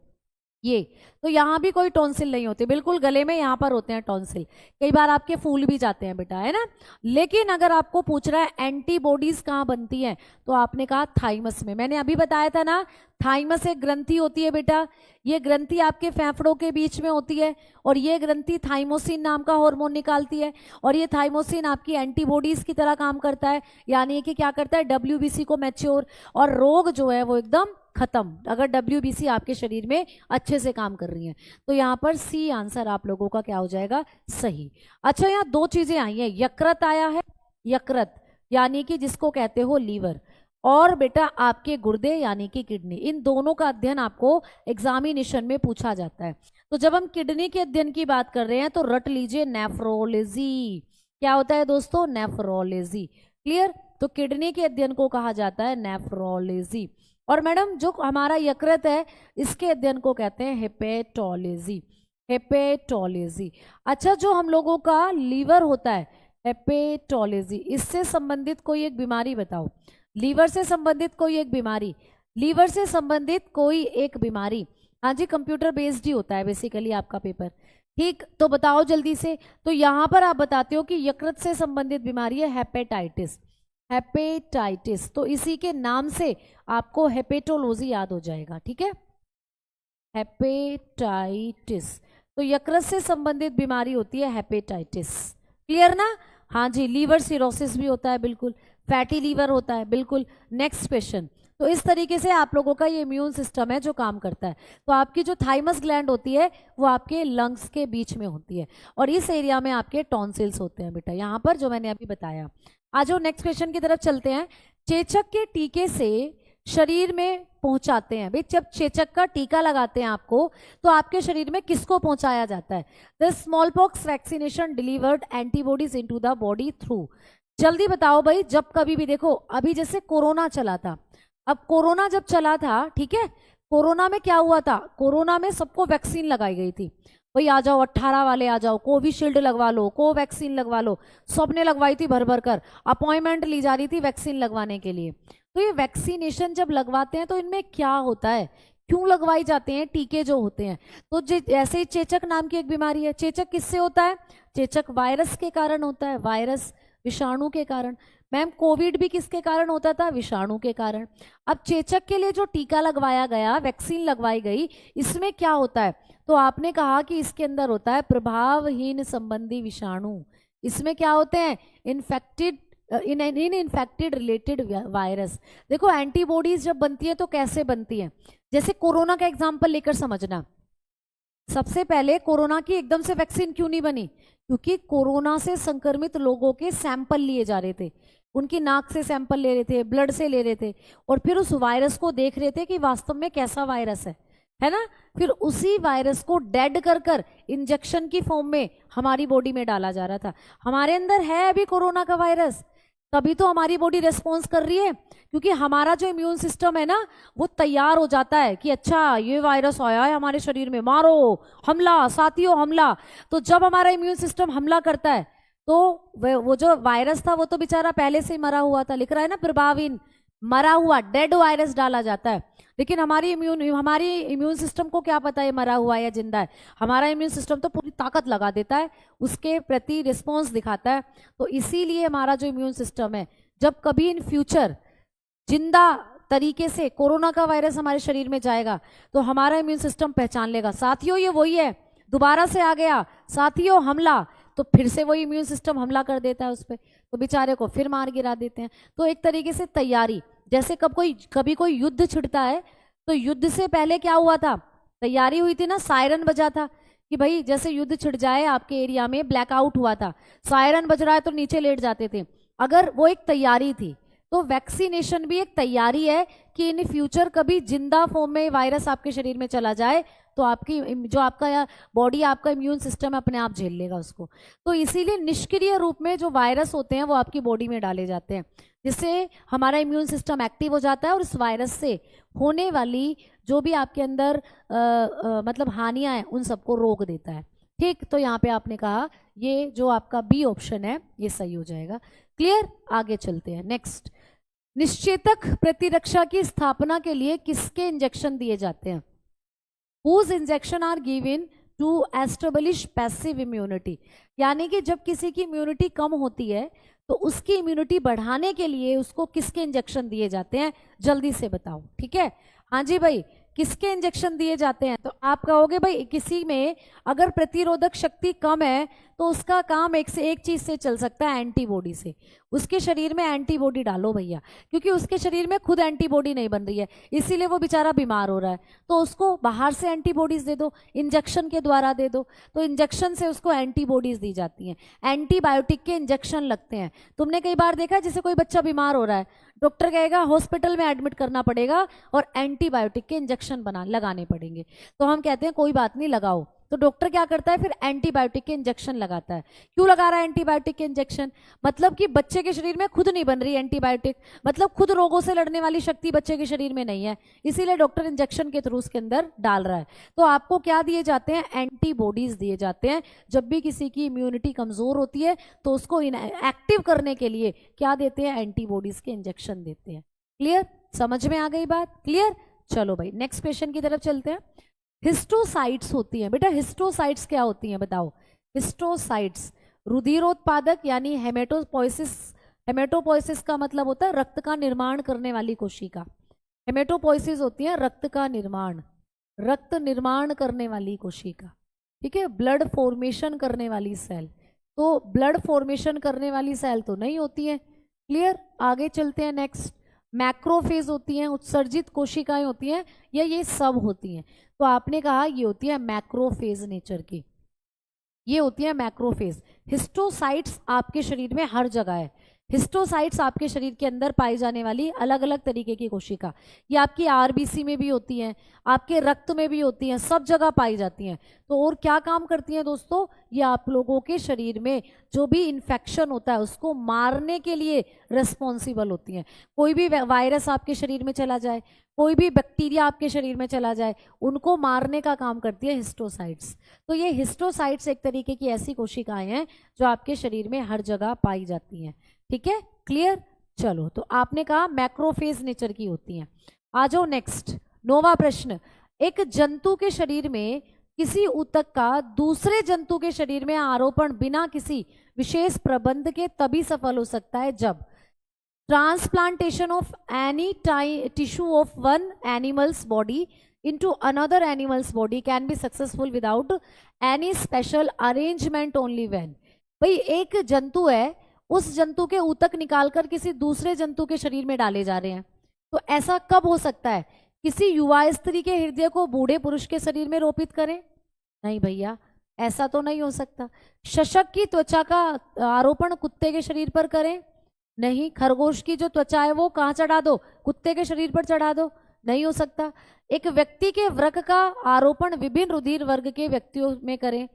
ये तो यहाँ भी कोई टॉन्सिल नहीं होते, बिल्कुल गले में यहाँ पर होते हैं टॉन्सिल। कई बार आपके फूल भी जाते हैं बेटा, है ना। लेकिन अगर आपको पूछ रहा है एंटीबॉडीज कहाँ बनती हैं तो आपने कहा थाइमस में। मैंने अभी बताया था ना, थाइमस एक ग्रंथि होती है बेटा, ये ग्रंथि आपके फेफड़ों के बीच में होती है और ये ग्रंथि थाइमोसिन नाम का हार्मोन निकालती है और ये थाइमोसिन आपकी एंटीबॉडीज की तरह काम करता है, यानी कि क्या करता है WBC को मैच्योर और रोग जो है वो एकदम खत्म, अगर WBC आपके शरीर में अच्छे से काम कर रही है। तो यहाँ पर सी आंसर आप लोगों का क्या हो जाएगा, सही। अच्छा यहाँ दो चीजें आई हैं, यकृत आया है, यकृत यानी कि जिसको कहते हो लीवर, और बेटा आपके गुर्दे यानी कि किडनी। इन दोनों का अध्ययन आपको एग्जामिनेशन में पूछा जाता है। तो जब हम किडनी के अध्ययन की बात कर रहे हैं तो रट लीजिए नेफ्रोलॉजी। क्या होता है दोस्तों, नेफ्रोलॉजी। क्लियर, तो किडनी के अध्ययन को कहा जाता है नेफ्रोलॉजी। और मैडम जो हमारा यकृत है इसके अध्ययन को कहते हैं हेपेटोलॉजी, हेपेटोलॉजी। अच्छा जो हम लोगों का लीवर होता है हेपेटोलॉजी, इससे संबंधित कोई एक बीमारी बताओ, लीवर से संबंधित कोई एक बीमारी, लीवर से संबंधित कोई एक बीमारी। हाँ जी कंप्यूटर बेस्ड ही होता है बेसिकली आपका पेपर, ठीक, तो बताओ जल्दी से। तो यहाँ पर आप बताते हो कि यकृत से संबंधित बीमारी है हेपेटाइटिस, हेपेटाइटिस, तो इसी के नाम से आपको हेपेटोलॉजी याद हो जाएगा, ठीक है, हेपेटाइटिस। तो यकृत से संबंधित बीमारी होती है हेपेटाइटिस। क्लियर ना, हाँ जी। लीवर सिरोसिस भी होता है, बिल्कुल, फैटी लीवर होता है, बिल्कुल। Next question. तो इस तरीके से आप लोगों का ये इम्यून सिस्टम है जो काम करता है। तो आपकी जो थाइमस ग्लैंड होती है वो आपके लंग्स के बीच में होती है और इस एरिया में आपके टॉन्सिल्स होते हैं बेटा, यहाँ पर जो मैंने अभी बताया। आज जो नेक्स्ट क्वेश्चन की तरफ चलते हैं। चेचक के टीके से शरीर में पहुंचाते हैं, भाई जब चेचक का टीका लगाते हैं आपको तो आपके शरीर में किसको पहुंचाया जाता है। The small pox vaccination delivered antibodies into the body through. जल्दी बताओ भाई, जब कभी भी देखो, अभी जैसे कोरोना चला था, अब कोरोना जब चला था, ठीक है, कोरोना में क्या हुआ था, कोरोना में सबको वैक्सीन लगाई गई थी, भाई आ जाओ 18 वाले आ जाओ, कोविशील्ड लगवा लो, कोवैक्सीन लगवा लो, सबने लगवाई थी भर भर कर, अपॉइंटमेंट ली जा रही थी वैक्सीन लगवाने के लिए। तो ये वैक्सीनेशन जब लगवाते हैं तो इनमें क्या होता है, क्यों लगवाई जाते हैं, टीके जो होते हैं। तो जैसे ही चेचक नाम की एक बीमारी है, चेचक किससे होता है, चेचक वायरस के कारण होता है, वायरस विषाणु के कारण। मैम कोविड भी किसके कारण होता था, विषाणु के कारण। अब चेचक के लिए जो टीका लगवाया गया, वैक्सीन लगवाई गई, इसमें क्या होता है, तो आपने कहा कि इसके अंदर होता है प्रभावहीन संबंधी विषाणु। इसमें क्या होते हैं, इन्फेक्टेड इन इन्फेक्टेड रिलेटेड वायरस। देखो एंटीबॉडीज जब बनती है तो कैसे बनती है, जैसे कोरोना का एग्जांपल लेकर समझना। सबसे पहले कोरोना की एकदम से वैक्सीन क्यों नहीं बनी, क्योंकि कोरोना से संक्रमित लोगों के सैंपल लिए जा रहे थे, उनकी नाक से सैंपल ले रहे थे, ब्लड से ले रहे थे, और फिर उस वायरस को देख रहे थे कि वास्तव में कैसा वायरस है ना। फिर उसी वायरस को डेड कर कर इंजेक्शन की फॉर्म में हमारी बॉडी में डाला जा रहा था। हमारे अंदर है अभी कोरोना का वायरस, तभी तो हमारी बॉडी रेस्पॉन्स कर रही है, क्योंकि हमारा जो इम्यून सिस्टम है ना वो तैयार हो जाता है कि अच्छा ये वायरस आया है हमारे शरीर में, मारो, हमला, साथियों हमला। तो जब हमारा इम्यून सिस्टम हमला करता है तो वो जो वायरस था वो तो बेचारा पहले से ही मरा हुआ था, लिख रहा है ना प्रभावहीन, मरा हुआ डेड वायरस डाला जाता है। लेकिन हमारी इम्यून सिस्टम को क्या पता है मरा हुआ है या जिंदा है, हमारा इम्यून सिस्टम तो पूरी ताकत लगा देता है, उसके प्रति रिस्पॉन्स दिखाता है। तो इसीलिए हमारा जो इम्यून सिस्टम है, जब कभी इन फ्यूचर जिंदा तरीके से कोरोना का वायरस हमारे शरीर में जाएगा तो हमारा इम्यून सिस्टम पहचान लेगा, साथियों ये वही है, दोबारा से आ गया, साथियों हमला, तो फिर से वही इम्यून सिस्टम हमला कर देता है उस पर, तो बेचारे को फिर मार गिरा देते हैं। तो एक तरीके से तैयारी, जैसे कभी कोई युद्ध छिड़ता है तो युद्ध से पहले क्या हुआ था, तैयारी हुई थी ना, सायरन बजा था कि भाई जैसे युद्ध छिड़ जाए, आपके एरिया में ब्लैकआउट हुआ था, सायरन बज रहा है तो नीचे लेट जाते थे, अगर वो एक तैयारी थी। तो वैक्सीनेशन भी एक तैयारी है कि इन फ्यूचर कभी जिंदा फॉर्म में वायरस आपके शरीर में चला जाए तो आपकी जो आपका बॉडी, आपका इम्यून सिस्टम अपने आप झेल लेगा उसको। तो इसीलिए निष्क्रिय रूप में जो वायरस होते हैं वो आपकी बॉडी में डाले जाते हैं, जिससे हमारा इम्यून सिस्टम एक्टिव हो जाता है और इस वायरस से होने वाली जो भी आपके अंदर मतलब हानियां हैं उन सबको रोक देता है। ठीक, तो यहाँ पे आपने कहा ये जो आपका बी ऑप्शन है ये सही हो जाएगा। क्लियर, आगे चलते हैं नेक्स्ट। निश्चेतक प्रतिरक्षा की स्थापना के लिए किसके इंजेक्शन दिए जाते हैं, whose injection are given to establish passive immunity। यानी कि जब किसी की इम्यूनिटी कम होती है तो उसकी इम्यूनिटी बढ़ाने के लिए उसको किसके इंजेक्शन दिए जाते हैं, जल्दी से बताओ। ठीक है, हाँ जी भाई, किसके इंजेक्शन दिए जाते हैं, तो आप कहोगे भाई किसी में अगर प्रतिरोधक शक्ति कम है तो उसका काम एक से एक चीज से चल सकता है, एंटीबॉडी से। उसके शरीर में एंटीबॉडी डालो भैया, क्योंकि उसके शरीर में खुद एंटीबॉडी नहीं बन रही है, इसीलिए वो बेचारा बीमार हो रहा है, तो उसको बाहर से एंटीबॉडीज दे दो, इंजेक्शन के द्वारा दे दो, तो इंजेक्शन से उसको एंटीबॉडीज दी जाती हैं। एंटीबायोटिक के इंजेक्शन लगते हैं। तुमने कई बार देखा है जैसे कोई बच्चा बीमार हो रहा है, डॉक्टर कहेगा हॉस्पिटल में एडमिट करना पड़ेगा और एंटीबायोटिक के इंजेक्शन लगाने पड़ेंगे, तो हम कहते हैं कोई बात नहीं लगाओ, तो डॉक्टर क्या करता है फिर एंटीबायोटिक के इंजेक्शन लगाता है। क्यों लगा रहा है एंटीबायोटिक के इंजेक्शन, मतलब कि बच्चे के शरीर में खुद नहीं बन रही एंटीबायोटिक, मतलब खुद रोगों से लड़ने वाली शक्ति बच्चे के शरीर में नहीं है, इसीलिए डॉक्टर इंजेक्शन के थ्रू उसके अंदर डाल रहा है। तो आपको क्या दिए जाते हैं, एंटीबॉडीज दिए जाते हैं। जब भी किसी की इम्यूनिटी कमजोर होती है तो उसको एक्टिव करने के लिए क्या देते हैं, एंटीबॉडीज के इंजेक्शन देते हैं। क्लियर, समझ में आ गई बात, क्लियर। चलो भाई नेक्स्ट क्वेश्चन की तरफ चलते हैं। हिस्टोसाइट्स होती हैं बेटा, हिस्टोसाइट्स क्या होती हैं बताओ। हिस्टोसाइट्स रुधिरोत्पादक यानी हेमेटोपोइसिस, हेमेटोपोइसिस का मतलब होता है रक्त का निर्माण करने वाली कोशिका। हेमेटोपोइसिस होती है रक्त का निर्माण, रक्त निर्माण करने वाली कोशिका। ठीक है, ब्लड फॉर्मेशन करने वाली सेल, तो ब्लड फॉर्मेशन करने वाली सेल तो नहीं होती है। क्लियर, आगे चलते हैं नेक्स्ट। मैक्रोफेज होती हैं, उत्सर्जित कोशिकाएं होती हैं, या ये सब होती हैं, तो आपने कहा ये होती है मैक्रोफेज नेचर की, ये होती है मैक्रोफेज। हिस्टोसाइट्स आपके शरीर में हर जगह है। हिस्टोसाइट्स आपके शरीर के अंदर पाई जाने वाली अलग अलग तरीके की कोशिका, ये आपकी आरबीसी में भी होती हैं, आपके रक्त में भी होती हैं, सब जगह पाई जाती हैं। तो और क्या काम करती हैं दोस्तों, ये आप लोगों के शरीर में जो भी इन्फेक्शन होता है उसको मारने के लिए रिस्पॉन्सिबल होती हैं। कोई भी वायरस आपके शरीर में चला जाए, कोई भी बैक्टीरिया आपके शरीर में चला जाए, उनको मारने का काम करती है हिस्टोसाइट्स। तो ये हिस्टोसाइट्स एक तरीके की ऐसी कोशिकाएं हैं जो आपके शरीर में हर जगह पाई जाती हैं। ठीक है, क्लियर। चलो, तो आपने कहा मैक्रोफेज नेचर की होती हैं। आ जाओ नेक्स्ट, नौवां प्रश्न। एक जंतु के शरीर में किसी ऊतक का दूसरे जंतु के शरीर में आरोपण बिना किसी विशेष प्रबंध के तभी सफल हो सकता है जब transplantation of any tissue of one animals body into another animal's body can be successful without any special arrangement only when। भाई एक जंतु है, उस जंतु के ऊतक निकालकर किसी दूसरे जंतु के शरीर में डाले जा रहे हैं, तो ऐसा कब हो सकता है? किसी युवा स्त्री के हृदय को बूढ़े पुरुष के शरीर में रोपित करें? नहीं भैया, ऐसा तो नहीं हो सकता। शशक की त्वचा का आरोपण कुत्ते के शरीर पर करें? नहीं। खरगोश की जो त्वचा है वो कहाँ चढ़ा दो? कुत्ते के शरीर पर चढ़ा दो? नहीं हो सकता। एक व्यक्ति के वृक्क का आरोपण विभिन्न रुधिर वर्ग के व्यक्तियों में करें?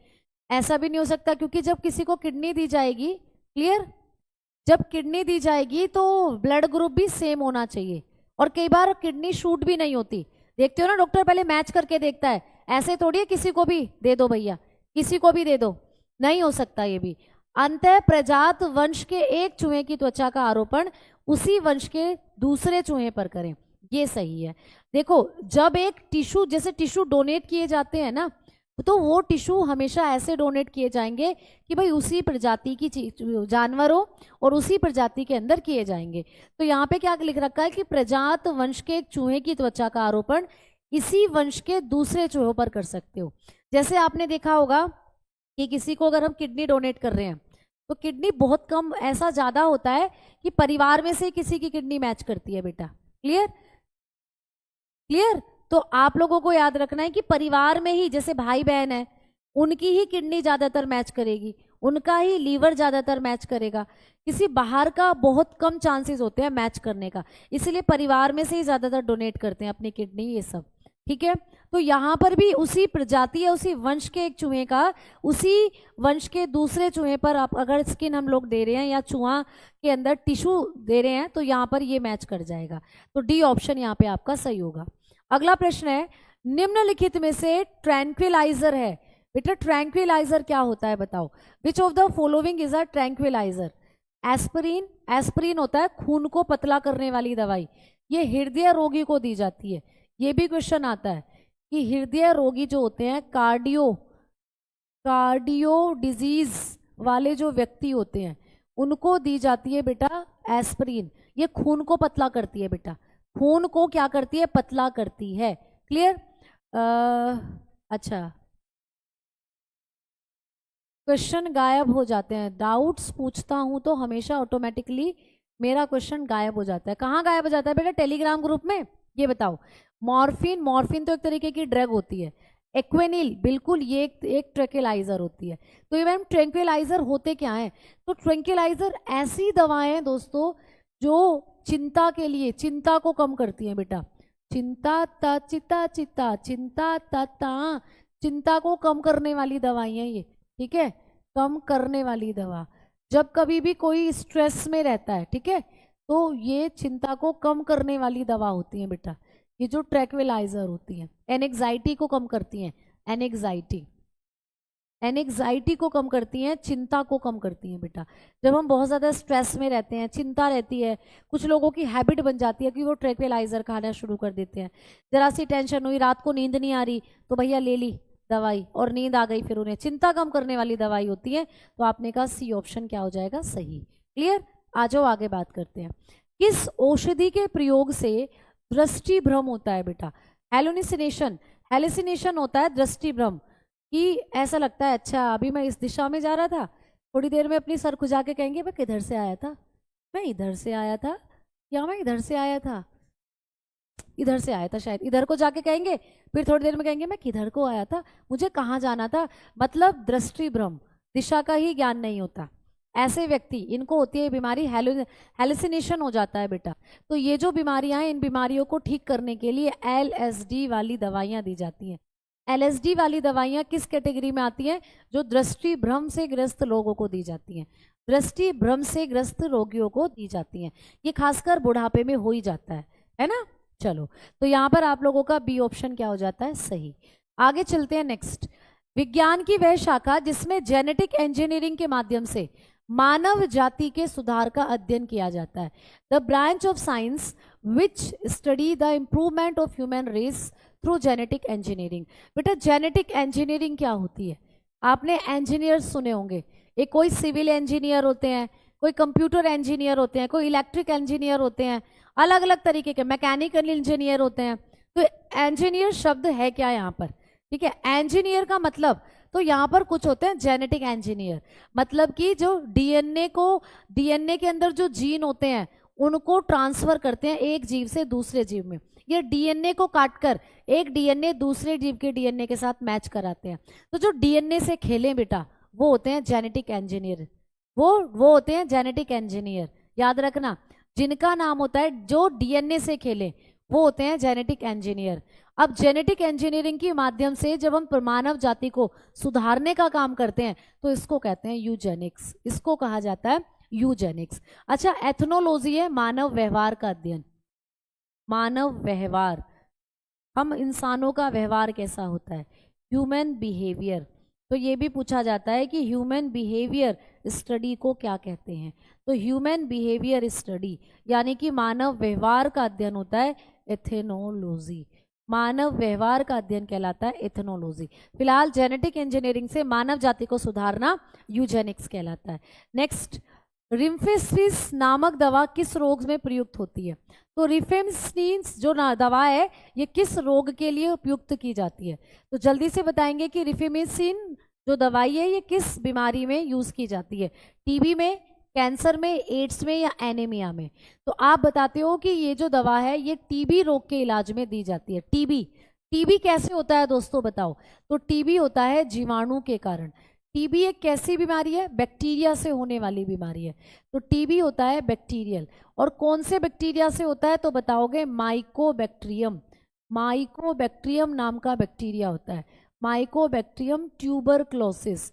ऐसा भी नहीं हो सकता, क्योंकि जब किसी को किडनी दी जाएगी, क्लियर, जब किडनी दी जाएगी तो ब्लड ग्रुप भी सेम होना चाहिए, और कई बार किडनी शूट भी नहीं होती। देखते हो ना, डॉक्टर पहले मैच करके देखता है, ऐसे थोड़ी है किसी को भी दे दो भैया, किसी को भी दे दो, नहीं हो सकता ये भी। अंतः प्रजात वंश के एक चूहे की त्वचा का आरोपण उसी वंश के दूसरे चूहे पर करें, ये सही है। देखो, जब एक टिश्यू, जैसे टिश्यू डोनेट किए जाते हैं ना, तो वो टिश्यू हमेशा ऐसे डोनेट किए जाएंगे कि भाई उसी प्रजाति की जानवर हो और उसी प्रजाति के अंदर किए जाएंगे। तो यहाँ पे क्या लिख रखा है कि प्रजात वंश के एक चूहे की त्वचा का आरोपण इसी वंश के दूसरे चूहों पर कर सकते हो। जैसे आपने देखा होगा कि किसी को अगर हम किडनी डोनेट कर रहे हैं, तो किडनी बहुत कम, ऐसा ज्यादा होता है कि परिवार में से किसी की किडनी मैच करती है बेटा। Clear, clear. तो आप लोगों को याद रखना है कि परिवार में ही, जैसे भाई बहन है, उनकी ही किडनी ज्यादातर मैच करेगी, उनका ही लीवर ज्यादातर मैच करेगा। किसी बाहर का बहुत कम चांसेस होते हैं मैच करने का, इसलिए परिवार में से ही ज्यादातर डोनेट करते हैं अपनी किडनी, ये सब। ठीक है, तो यहाँ पर भी उसी प्रजाति या उसी वंश के एक चूहे का उसी वंश के दूसरे चूहे पर आप अगर स्किन हम लोग दे रहे हैं या चूहा के अंदर टिश्यू दे रहे हैं, तो यहाँ पर ये मैच कर जाएगा। तो डी ऑप्शन यहाँ पे आपका सही होगा। अगला प्रश्न है, निम्नलिखित में से ट्रैंक्विलाइजर है। बेटा ट्रैंक्विलाइजर क्या होता है बताओ? विच of the following is a tranquilliser? Aspirin, aspirin होता है खून को पतला करने वाली दवाई, ये हृदय रोगी को दी जाती है। ये भी क्वेश्चन आता है कि हृदय रोगी जो होते हैं, कार्डियो डिजीज वाले जो व्यक्ति होते हैं, उनको दी जाती है बेटा एस्पिरिन। ये खून को पतला करती है बेटा, खून को क्या करती है? पतला करती है। क्लियर? अच्छा, क्वेश्चन गायब हो जाते हैं, डाउट्स पूछता हूं तो हमेशा ऑटोमेटिकली मेरा क्वेश्चन गायब हो जाता है। कहाँ गायब हो जाता है बेटा? टेलीग्राम ग्रुप में। ये बताओ, मॉर्फिन, मॉर्फिन तो एक तरीके की ड्रग होती है। एक्वेनिल, बिल्कुल ये एक ट्रैंक्विलाइजर होती है। तो ये मैम ट्रैंक्विलाइजर होते क्या हैं? तो ट्रैंक्विलाइजर ऐसी दवाएं हैं दोस्तों जो चिंता के लिए, चिंता को कम करती हैं बेटा। चिंता ता चिता चिता, चिंता ता ता, चिंता को कम करने वाली दवाई है ये। ठीक है, कम करने वाली दवा। जब कभी भी कोई स्ट्रेस में रहता है, ठीक है, तो ये चिंता को कम करने वाली दवा होती है बेटा, ये जो ट्रैंक्विलाइजर होती हैं। एनेक्साइटी को कम करती हैं, एनेक्साइटी, एनेक्साइटी को कम करती हैं, चिंता को कम करती हैं बेटा। जब हम बहुत ज़्यादा स्ट्रेस में रहते हैं, चिंता रहती है, कुछ लोगों की हैबिट बन जाती है कि वो ट्रैंक्विलाइजर खाना शुरू कर देते हैं। जरा सी टेंशन हुई, रात को नींद नहीं आ रही, तो भैया ले ली दवाई और नींद आ गई, फिर उन्हें चिंता कम करने वाली दवाई होती है। तो आपने कहा सी ऑप्शन क्या हो जाएगा? सही। क्लियर? आ जाओ आगे बात करते हैं। किस औषधि के प्रयोग से दृष्टि भ्रम होता है बेटा? हेलुसिनेशन, हेलुसिनेशन होता है दृष्टि भ्रम, कि ऐसा लगता है अच्छा अभी मैं इस दिशा में जा रहा था, थोड़ी देर में अपनी सर खुजा के कहेंगे मैं किधर से आया था, मैं इधर से आया था, या मैं इधर से आया था, इधर से आया था शायद, इधर को जाके कहेंगे, फिर थोड़ी देर में कहेंगे मैं किधर को आया था, मुझे कहाँ जाना था। मतलब दृष्टि भ्रम, दिशा का ही ज्ञान नहीं होता। ऐसे व्यक्ति, इनको होती है बीमारी, हेलुसिनेशन हो जाता है बेटा। तो ये जो बीमारियां हैं, इन बीमारियों को ठीक करने के लिए LSD वाली दवाइयां दी जाती हैं। LSD वाली दवाइयां किस कैटेगरी में आती हैं? जो दृष्टि भ्रम से ग्रस्त लोगों को दी जाती हैं, दृष्टि भ्रम से ग्रस्त रोगियों को दी जाती हैं। ये खासकर बुढ़ापे में हो ही जाता है ना। चलो, तो यहाँ पर आप लोगों का बी ऑप्शन क्या हो जाता है, सही। आगे चलते हैं नेक्स्ट। विज्ञान की वह शाखा जिसमें जेनेटिक इंजीनियरिंग के माध्यम से मानव जाति के सुधार का अध्ययन किया जाता है। The branch of science which study the improvement of human race through genetic engineering. बेटा जेनेटिक इंजीनियरिंग क्या होती है? आपने इंजीनियर सुने होंगे, एक कोई सिविल इंजीनियर होते हैं, कोई कंप्यूटर इंजीनियर होते हैं, कोई इलेक्ट्रिक इंजीनियर होते हैं, अलग अलग तरीके के मैकेनिकल इंजीनियर होते हैं। तो इंजीनियर शब्द है क्या यहाँ पर? ठीक है, इंजीनियर का मतलब तो यहाँ पर कुछ होते हैं जेनेटिक इंजीनियर, मतलब कि जो डीएनए के अंदर जो जीन होते हैं उनको ट्रांसफर करते हैं एक जीव से दूसरे जीव में। ये डीएनए को काटकर एक डीएनए दूसरे जीव के डीएनए के साथ मैच कराते हैं। तो जो डीएनए से खेलें बेटा वो होते हैं जेनेटिक इंजीनियर, वो होते हैं जेनेटिक इंजीनियर। याद रखना, जिनका नाम होता है जो डीएनए से खेलें वो होते हैं जेनेटिक इंजीनियर। अब जेनेटिक इंजीनियरिंग के माध्यम से जब हम मानव जाति को सुधारने का काम करते हैं तो इसको कहते हैं यूजेनिक्स, इसको कहा जाता है यूजेनिक्स। अच्छा, एथनोलॉजी है मानव व्यवहार का अध्ययन। मानव व्यवहार, हम इंसानों का व्यवहार कैसा होता है, ह्यूमन बिहेवियर। तो ये भी पूछा जाता है कि ह्यूमन बिहेवियर स्टडी को क्या कहते हैं। तो ह्यूमन बिहेवियर स्टडी यानी कि मानव व्यवहार का अध्ययन होता है एथनोलॉजी। मानव व्यवहार का अध्ययन कहलाता है एथनोलॉजी। फिलहाल जेनेटिक इंजीनियरिंग से मानव जाति को सुधारना यूजेनिक्स कहलाता है। नेक्स्ट, रिम्फेस्टिस नामक दवा किस रोग में प्रयुक्त होती है? तो रिफेम्सिन जो दवा है ये किस रोग के लिए उपयुक्त की जाती है? तो जल्दी से बताएंगे कि रिफेम्सिन जो दवाई है ये किस बीमारी में यूज की जाती है? टीबी में, कैंसर में, एड्स में या एनीमिया में? तो आप बताते हो कि ये जो दवा है ये टीबी रोग के इलाज में दी जाती है। टीबी कैसे होता है दोस्तों बताओ? तो टीबी होता है जीवाणु के कारण। टीबी एक कैसी बीमारी है? बैक्टीरिया से होने वाली बीमारी है। तो टीबी होता है बैक्टीरियल। और कौन से बैक्टीरिया से होता है तो बताओगे? माइकोबैक्टीरियम। माइकोबैक्टीरियम नाम का बैक्टीरिया होता है। माइकोबैक्टीरियम ट्यूबरक्लोसिस,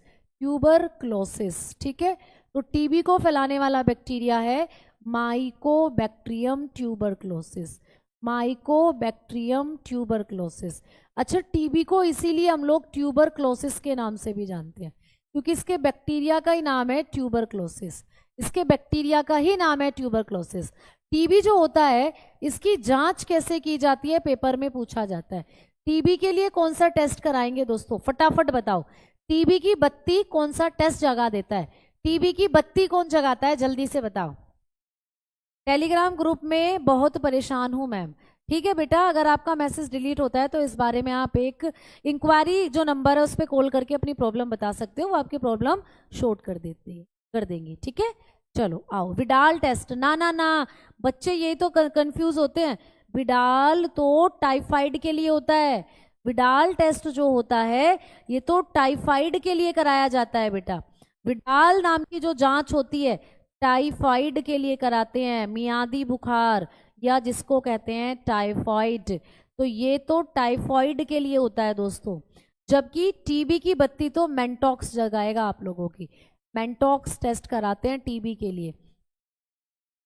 ठीक है। तो टीबी को फैलाने वाला बैक्टीरिया है माइकोबैक्टीरियम ट्यूबरक्लोसिस, माइकोबैक्टीरियम ट्यूबरक्लोसिस। अच्छा, टीबी को इसीलिए हम लोग ट्यूबरक्लोसिस के नाम से भी जानते हैं क्योंकि इसके बैक्टीरिया का ही नाम है ट्यूबरक्लोसिस, इसके बैक्टीरिया का ही नाम है ट्यूबरक्लोसिस। टीबी जो होता है इसकी जांच कैसे की जाती है पेपर में पूछा जाता है। टीबी के लिए कौन सा टेस्ट कराएंगे दोस्तों, फटाफट बताओ। टीबी की बत्ती कौन सा टेस्ट जगा देता है? टीबी की बत्ती कौन जगाता है, जल्दी से बताओ। टेलीग्राम ग्रुप में बहुत परेशान हूं मैम। ठीक है बेटा, अगर आपका मैसेज डिलीट होता है तो इस बारे में आप एक इंक्वायरी जो नंबर है उस पर कॉल करके अपनी प्रॉब्लम बता सकते हो, वो आपकी प्रॉब्लम शॉर्ट कर देंगे। ठीक है, चलो आओ। विडाल टेस्ट, ना बच्चे ये तो कंफ्यूज होते हैं। विडाल तो टाइफाइड के लिए होता है। विडाल टेस्ट जो होता है ये तो टाइफाइड के लिए कराया जाता है बेटा। विडाल नाम की जो जांच होती है टाइफाइड के लिए कराते हैं, मियादी बुखार या जिसको कहते हैं टाइफाइड। तो ये तो टाइफाइड के लिए होता है दोस्तों, जबकि टीबी की बत्ती तो मेंटॉक्स जगाएगा आप लोगों की। मेंटॉक्स टेस्ट कराते हैं टीबी के लिए,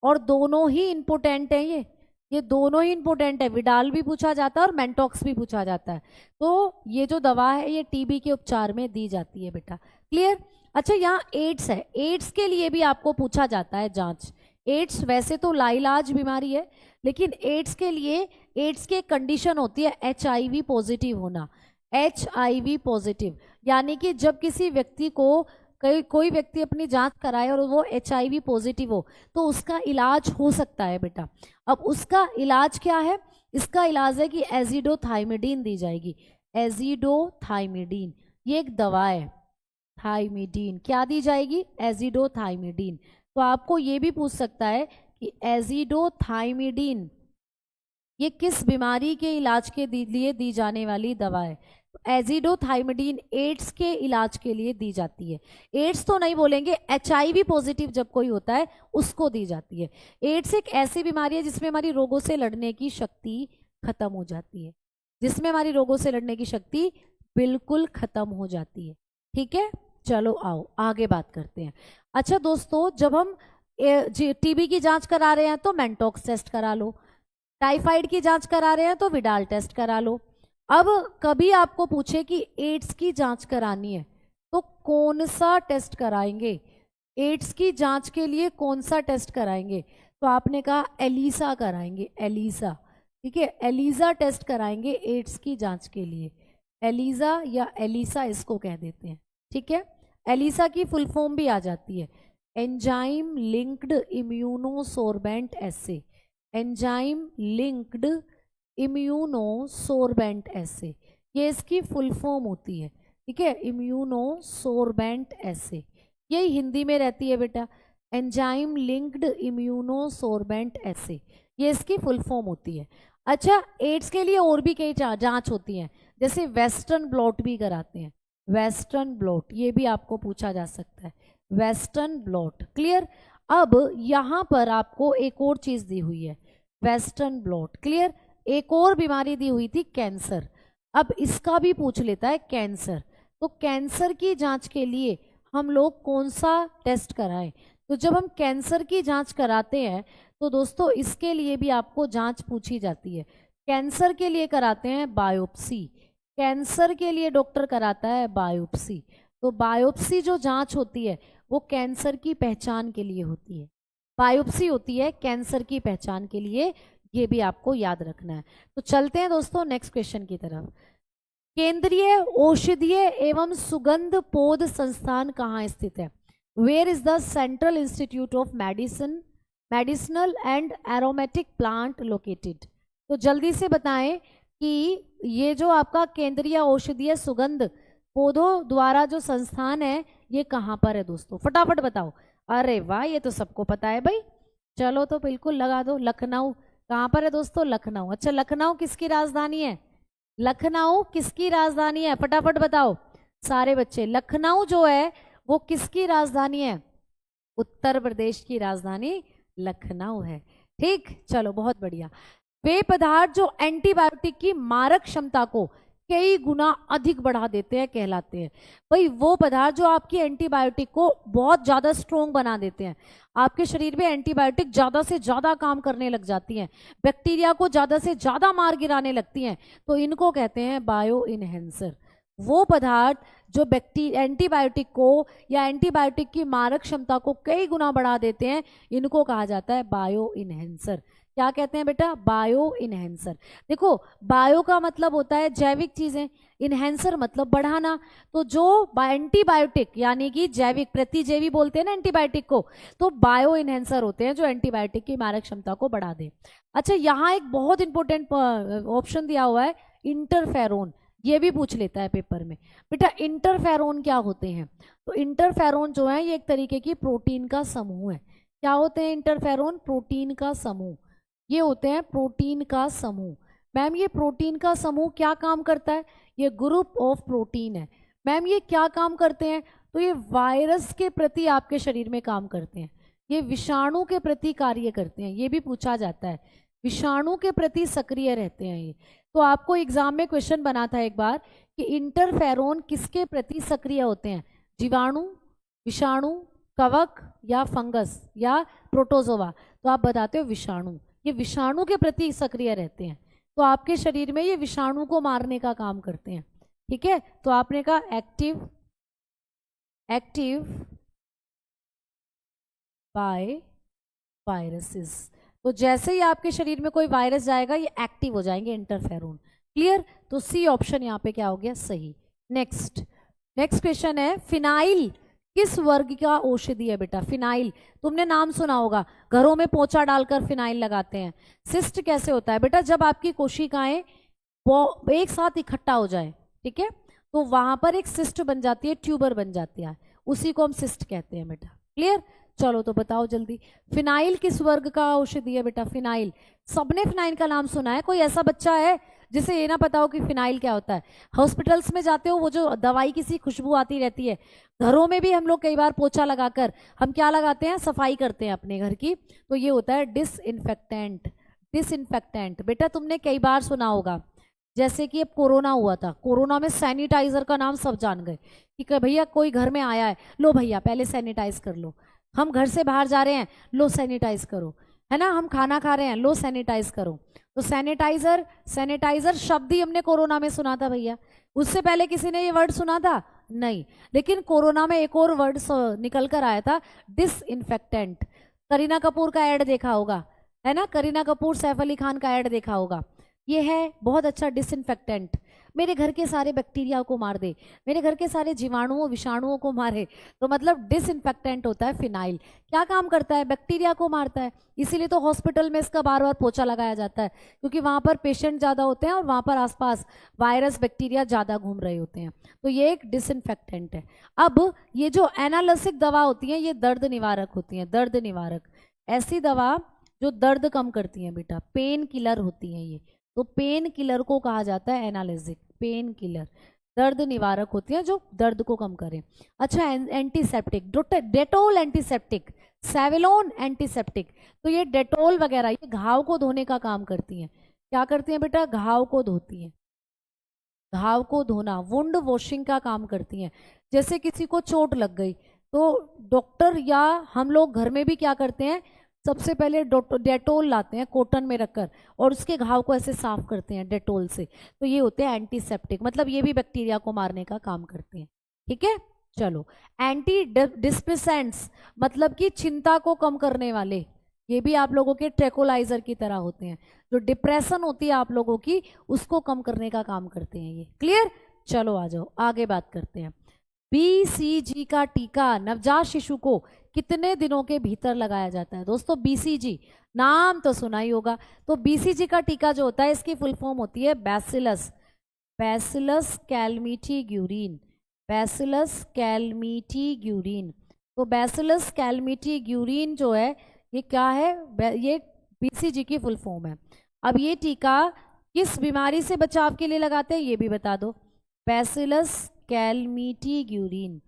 और दोनों ही इंपोर्टेंट है। ये दोनों ही इंपोर्टेंट है, विडाल भी पूछा जाता है और मेंटॉक्स भी पूछा जाता है। तो ये जो दवा है ये टीबी के उपचार में दी जाती है बेटा, क्लियर। अच्छा, यहाँ एड्स है, एड्स के लिए भी आपको पूछा जाता है जांच। एड्स वैसे तो लाइलाज बीमारी है, लेकिन एड्स के लिए एड्स की एक कंडीशन होती है HIV पॉजिटिव होना। HIV पॉजिटिव यानी कि जब किसी व्यक्ति को कोई व्यक्ति अपनी जांच कराए और वो HIV पॉजिटिव हो तो उसका इलाज हो सकता है बेटा। अब उसका इलाज क्या है? इसका इलाज है कि एजिडोथाइमिडीन दी जाएगी। एजिडोथाइमिडीन ये एक दवा है, थाइमिडीन क्या दी जाएगी? एजिडोथाइमिडीन। तो आपको ये भी पूछ सकता है कि एजिडोथाइमिडीन ये किस बीमारी के इलाज के लिए दी जाने वाली दवा है? एजिडोथाइमिडीन एड्स के इलाज के लिए दी जाती है। एड्स तो नहीं बोलेंगे, HIV पॉजिटिव जब कोई होता है उसको दी जाती है। एड्स एक ऐसी बीमारी है जिसमें हमारी रोगों से लड़ने की शक्ति खत्म हो जाती है, जिसमें हमारी रोगों से लड़ने की शक्ति बिल्कुल खत्म हो जाती है। ठीक है, चलो आओ आगे बात करते हैं। अच्छा दोस्तों, जब हम टीबी की जांच करा रहे हैं तो मेंटॉक्स टेस्ट करा लो। टाइफाइड की जांच करा रहे हैं तो विडाल टेस्ट करा लो। अब कभी आपको पूछे कि एड्स की जांच करानी है तो कौन सा टेस्ट कराएंगे, एड्स की जांच के लिए कौन सा टेस्ट कराएंगे, तो आपने कहा एलिसा कराएंगे, एलिसा, ठीक है, एलिसा टेस्ट कराएंगे एड्स की जांच के लिए, एलिसा या एलिसा इसको कह देते हैं, ठीक है। एलिसा की फुल फॉर्म भी आ जाती है एंजाइम लिंक्ड इम्यूनोसोर्बेंट एसे, एंजाइम लिंक्ड इम्यूनोसोर्बेंट एसे, ये इसकी फुल फॉर्म होती है, ठीक है, इम्यूनोसोर्बेंट एसे, यही हिंदी में रहती है बेटा, एंजाइम लिंक्ड इम्यूनोसोर्बेंट एसे, ये इसकी फुल फॉर्म होती है। अच्छा, एड्स के लिए और भी कई जांच होती हैं, जैसे वेस्टर्न ब्लॉट भी कराते हैं, वेस्टर्न ब्लॉट ये भी आपको पूछा जा सकता है, वेस्टर्न ब्लॉट, क्लियर। अब यहाँ पर आपको एक और चीज दी हुई है, वेस्टर्न ब्लॉट, क्लियर। एक और बीमारी दी हुई थी कैंसर, अब इसका भी पूछ लेता है कैंसर, तो कैंसर की जांच के लिए हम लोग कौन सा टेस्ट कराएं, तो जब हम कैंसर की जांच कराते हैं तो दोस्तों इसके लिए भी आपको जांच पूछी जाती है, कैंसर के लिए कराते हैं बायोप्सी, कैंसर के लिए डॉक्टर कराता है बायोप्सी, तो बायोप्सी जो जांच होती है वो कैंसर की पहचान के लिए होती है, बायोप्सी होती है कैंसर की पहचान के लिए, ये भी आपको याद रखना है। तो चलते हैं दोस्तों नेक्स्ट क्वेश्चन की तरफ। केंद्रीय औषधीय एवं सुगंध पौध संस्थान कहाँ स्थित है, where is the central institute of medicinal and aromatic plant located, तो जल्दी से बताएं कि ये जो आपका केंद्रीय औषधीय सुगंध पौधों द्वारा जो संस्थान है ये कहाँ पर है दोस्तों, फटाफट बताओ। अरे वाह, ये तो सबको पता है भाई, चलो तो बिल्कुल लगा दो, लखनऊ, कहाँ पर है दोस्तों, लखनऊ। अच्छा, लखनऊ किसकी राजधानी है, लखनऊ किसकी राजधानी है, फटाफट बताओ सारे बच्चे, लखनऊ जो है वो किसकी राजधानी है, उत्तर प्रदेश की राजधानी लखनऊ है, ठीक। चलो बहुत बढ़िया। वे पदार्थ जो एंटीबायोटिक की मारक क्षमता को कई गुना अधिक बढ़ा देते हैं कहलाते हैं, भाई वो पदार्थ जो आपकी एंटीबायोटिक को बहुत ज्यादा स्ट्रोंग बना देते हैं, आपके शरीर में एंटीबायोटिक ज्यादा से ज्यादा काम करने लग जाती हैं, बैक्टीरिया को ज्यादा से ज्यादा मार गिराने लगती हैं, तो इनको कहते हैं बायो इनहेंसर। वो पदार्थ जो एंटीबायोटिक को या एंटीबायोटिक की मारक क्षमता को कई गुना बढ़ा देते हैं, इनको कहा जाता है बायो इनहेंसर। क्या कहते हैं बेटा, बायो इनहेंसर। देखो, बायो का मतलब होता है जैविक चीजें, इनहेंसर मतलब बढ़ाना, तो जो एंटीबायोटिक यानी कि जैविक प्रतिजैवी बोलते हैं ना एंटीबायोटिक को, तो बायो इनहेंसर होते हैं जो एंटीबायोटिक की मारक क्षमता को बढ़ा दे। अच्छा, यहाँ एक बहुत इंपॉर्टेंट ऑप्शन दिया हुआ है इंटरफेरोन, ये भी पूछ लेता है पेपर में, बेटा इंटरफेरोन क्या होते हैं, तो इंटरफेरोन जो है ये एक तरीके की प्रोटीन का समूह है। क्या होते हैं इंटरफेरोन, प्रोटीन का समूह, ये होते हैं प्रोटीन का समूह। मैम ये प्रोटीन का समूह क्या काम करता है, ये ग्रुप ऑफ प्रोटीन है। मैम ये क्या काम करते हैं, तो ये वायरस के प्रति आपके शरीर में काम करते हैं, ये विषाणु के प्रति कार्य करते हैं, ये भी पूछा जाता है, विषाणु के प्रति सक्रिय रहते हैं ये। तो आपको एग्जाम में क्वेश्चन बना था एक बार कि इंटरफेरोन किसके प्रति सक्रिय होते हैं, जीवाणु, विषाणु, कवक या फंगस या प्रोटोजोआ, तो आप बताते हो विषाणु, ये विषाणु के प्रति सक्रिय रहते हैं, तो आपके शरीर में ये विषाणु को मारने का काम करते हैं, ठीक है। तो आपने कहा एक्टिव बाय वायरसेस, तो जैसे ही आपके शरीर में कोई वायरस जाएगा ये एक्टिव हो जाएंगे इंटरफेरोन, क्लियर। तो सी ऑप्शन यहाँ पे क्या हो गया, सही। नेक्स्ट क्वेश्चन है, फिनाइल किस वर्ग का औषधि है बेटा, फिनाइल तुमने नाम सुना होगा, घरों में पोंछा डालकर फिनाइल लगाते हैं। सिस्ट कैसे होता है बेटा, जब आपकी कोशिकाएं वो एक साथ इकट्ठा हो जाए, ठीक है, तो वहां पर एक सिस्ट बन जाती है, ट्यूबर बन जाती है, उसी को हम सिस्ट कहते हैं बेटा, क्लियर। चलो तो बताओ जल्दी, फिनाइल किस वर्ग का औषधि है बेटा, फिनाइल, सबने फिनाइल का नाम सुना है, कोई ऐसा बच्चा है जिसे ये ना पता हो कि फिनाइल क्या होता है। हॉस्पिटल्स में जाते हो, वो जो दवाई की सी खुशबू आती रहती है, घरों में भी हम लोग कई बार पोछा लगाकर हम क्या लगाते हैं, सफाई करते हैं अपने घर की, तो ये होता है डिसइंफेक्टेंट। बेटा तुमने कई बार सुना होगा, जैसे कि अब कोरोना हुआ था, कोरोना में सैनिटाइजर का नाम सब जान गए कि भैया कोई घर में आया है, लो भैया पहले सैनिटाइज कर लो, हम घर से बाहर जा रहे हैं, लो सैनिटाइज करो। है ना, हम खाना खा रहे हैं, लो सैनिटाइज करो। तो सैनिटाइजर, सैनिटाइजर शब्द ही हमने कोरोना में सुना था भैया, उससे पहले किसी ने ये वर्ड सुना था? नहीं। लेकिन कोरोना में एक और वर्ड निकल कर आया था, डिसइंफेक्टेंट। करीना कपूर का ऐड देखा होगा, है ना, करीना कपूर सैफ अली खान का ऐड देखा होगा। ये है बहुत अच्छा डिसइंफेक्टेंट, मेरे घर के सारे बैक्टीरिया को मार दे, मेरे घर के सारे जीवाणुओं विषाणुओं को मारे। तो मतलब डिसइंफेक्टेंट होता है फिनाइल। क्या काम करता है? बैक्टीरिया को मारता है। इसीलिए तो हॉस्पिटल में इसका बार बार पोछा लगाया जाता है, क्योंकि वहां पर पेशेंट ज्यादा होते हैं और वहां पर आसपास वायरस बैक्टीरिया ज्यादा घूम रहे होते हैं। तो ये एक डिसइंफेक्टेंट है। अब ये जो एनालिसिक दवा होती है, ये दर्द निवारक होती है, दर्द निवारक। ऐसी दवा जो दर्द कम करती है बेटा, पेन किलर होती है ये। तो पेन किलर को कहा जाता है एनालिसिक, पेन किलर, दर्द निवारक होती है जो दर्द को कम करें। अच्छा, antiseptic, Dettol antiseptic, Savlon antiseptic. तो ये डेटोल वगैरह ये घाव को धोने का काम करती हैं। क्या करती हैं बेटा? घाव को धोती हैं, घाव को धोना, वुंड वॉशिंग का काम करती हैं। जैसे किसी को चोट लग गई तो डॉक्टर या हम लोग घर में भी क्या करते हैं, सबसे पहले डेटोल लाते हैं कॉटन में रखकर और उसके घाव को ऐसे साफ करते हैं डेटोल से। तो ये होते हैं एंटीसेप्टिक, मतलब ये भी बैक्टीरिया को मारने का काम करते हैं। ठीक है, चलो। एंटी डिस्पिसेंट्स, मतलब कि चिंता को कम करने वाले, ये भी आप लोगों के ट्रैकोलाइजर की तरह होते हैं। जो डिप्रेशन होती है आप लोगों की, उसको कम करने का काम करते हैं ये। क्लियर? चलो आ जाओ, आगे बात करते हैं। BCG का टीका नवजात शिशु को कितने दिनों के भीतर लगाया जाता है? दोस्तों BCG नाम तो सुना ही होगा। तो BCG का टीका जो होता है, इसकी फुल फॉर्म होती है बैसिलस, बैसिलस कैलमीटीग्यूरिन, बैसिलस कैलमीटीग्यूरिन। तो बैसिलस कैलमीटीग्यूरिन जो है ये क्या है? ये BCG की फुल फॉर्म है। अब ये टीका किस बीमारी से बचाव के लिए लगाते हैं ये भी बता दो। बैसिलस कैलमीटीग्यूरिन,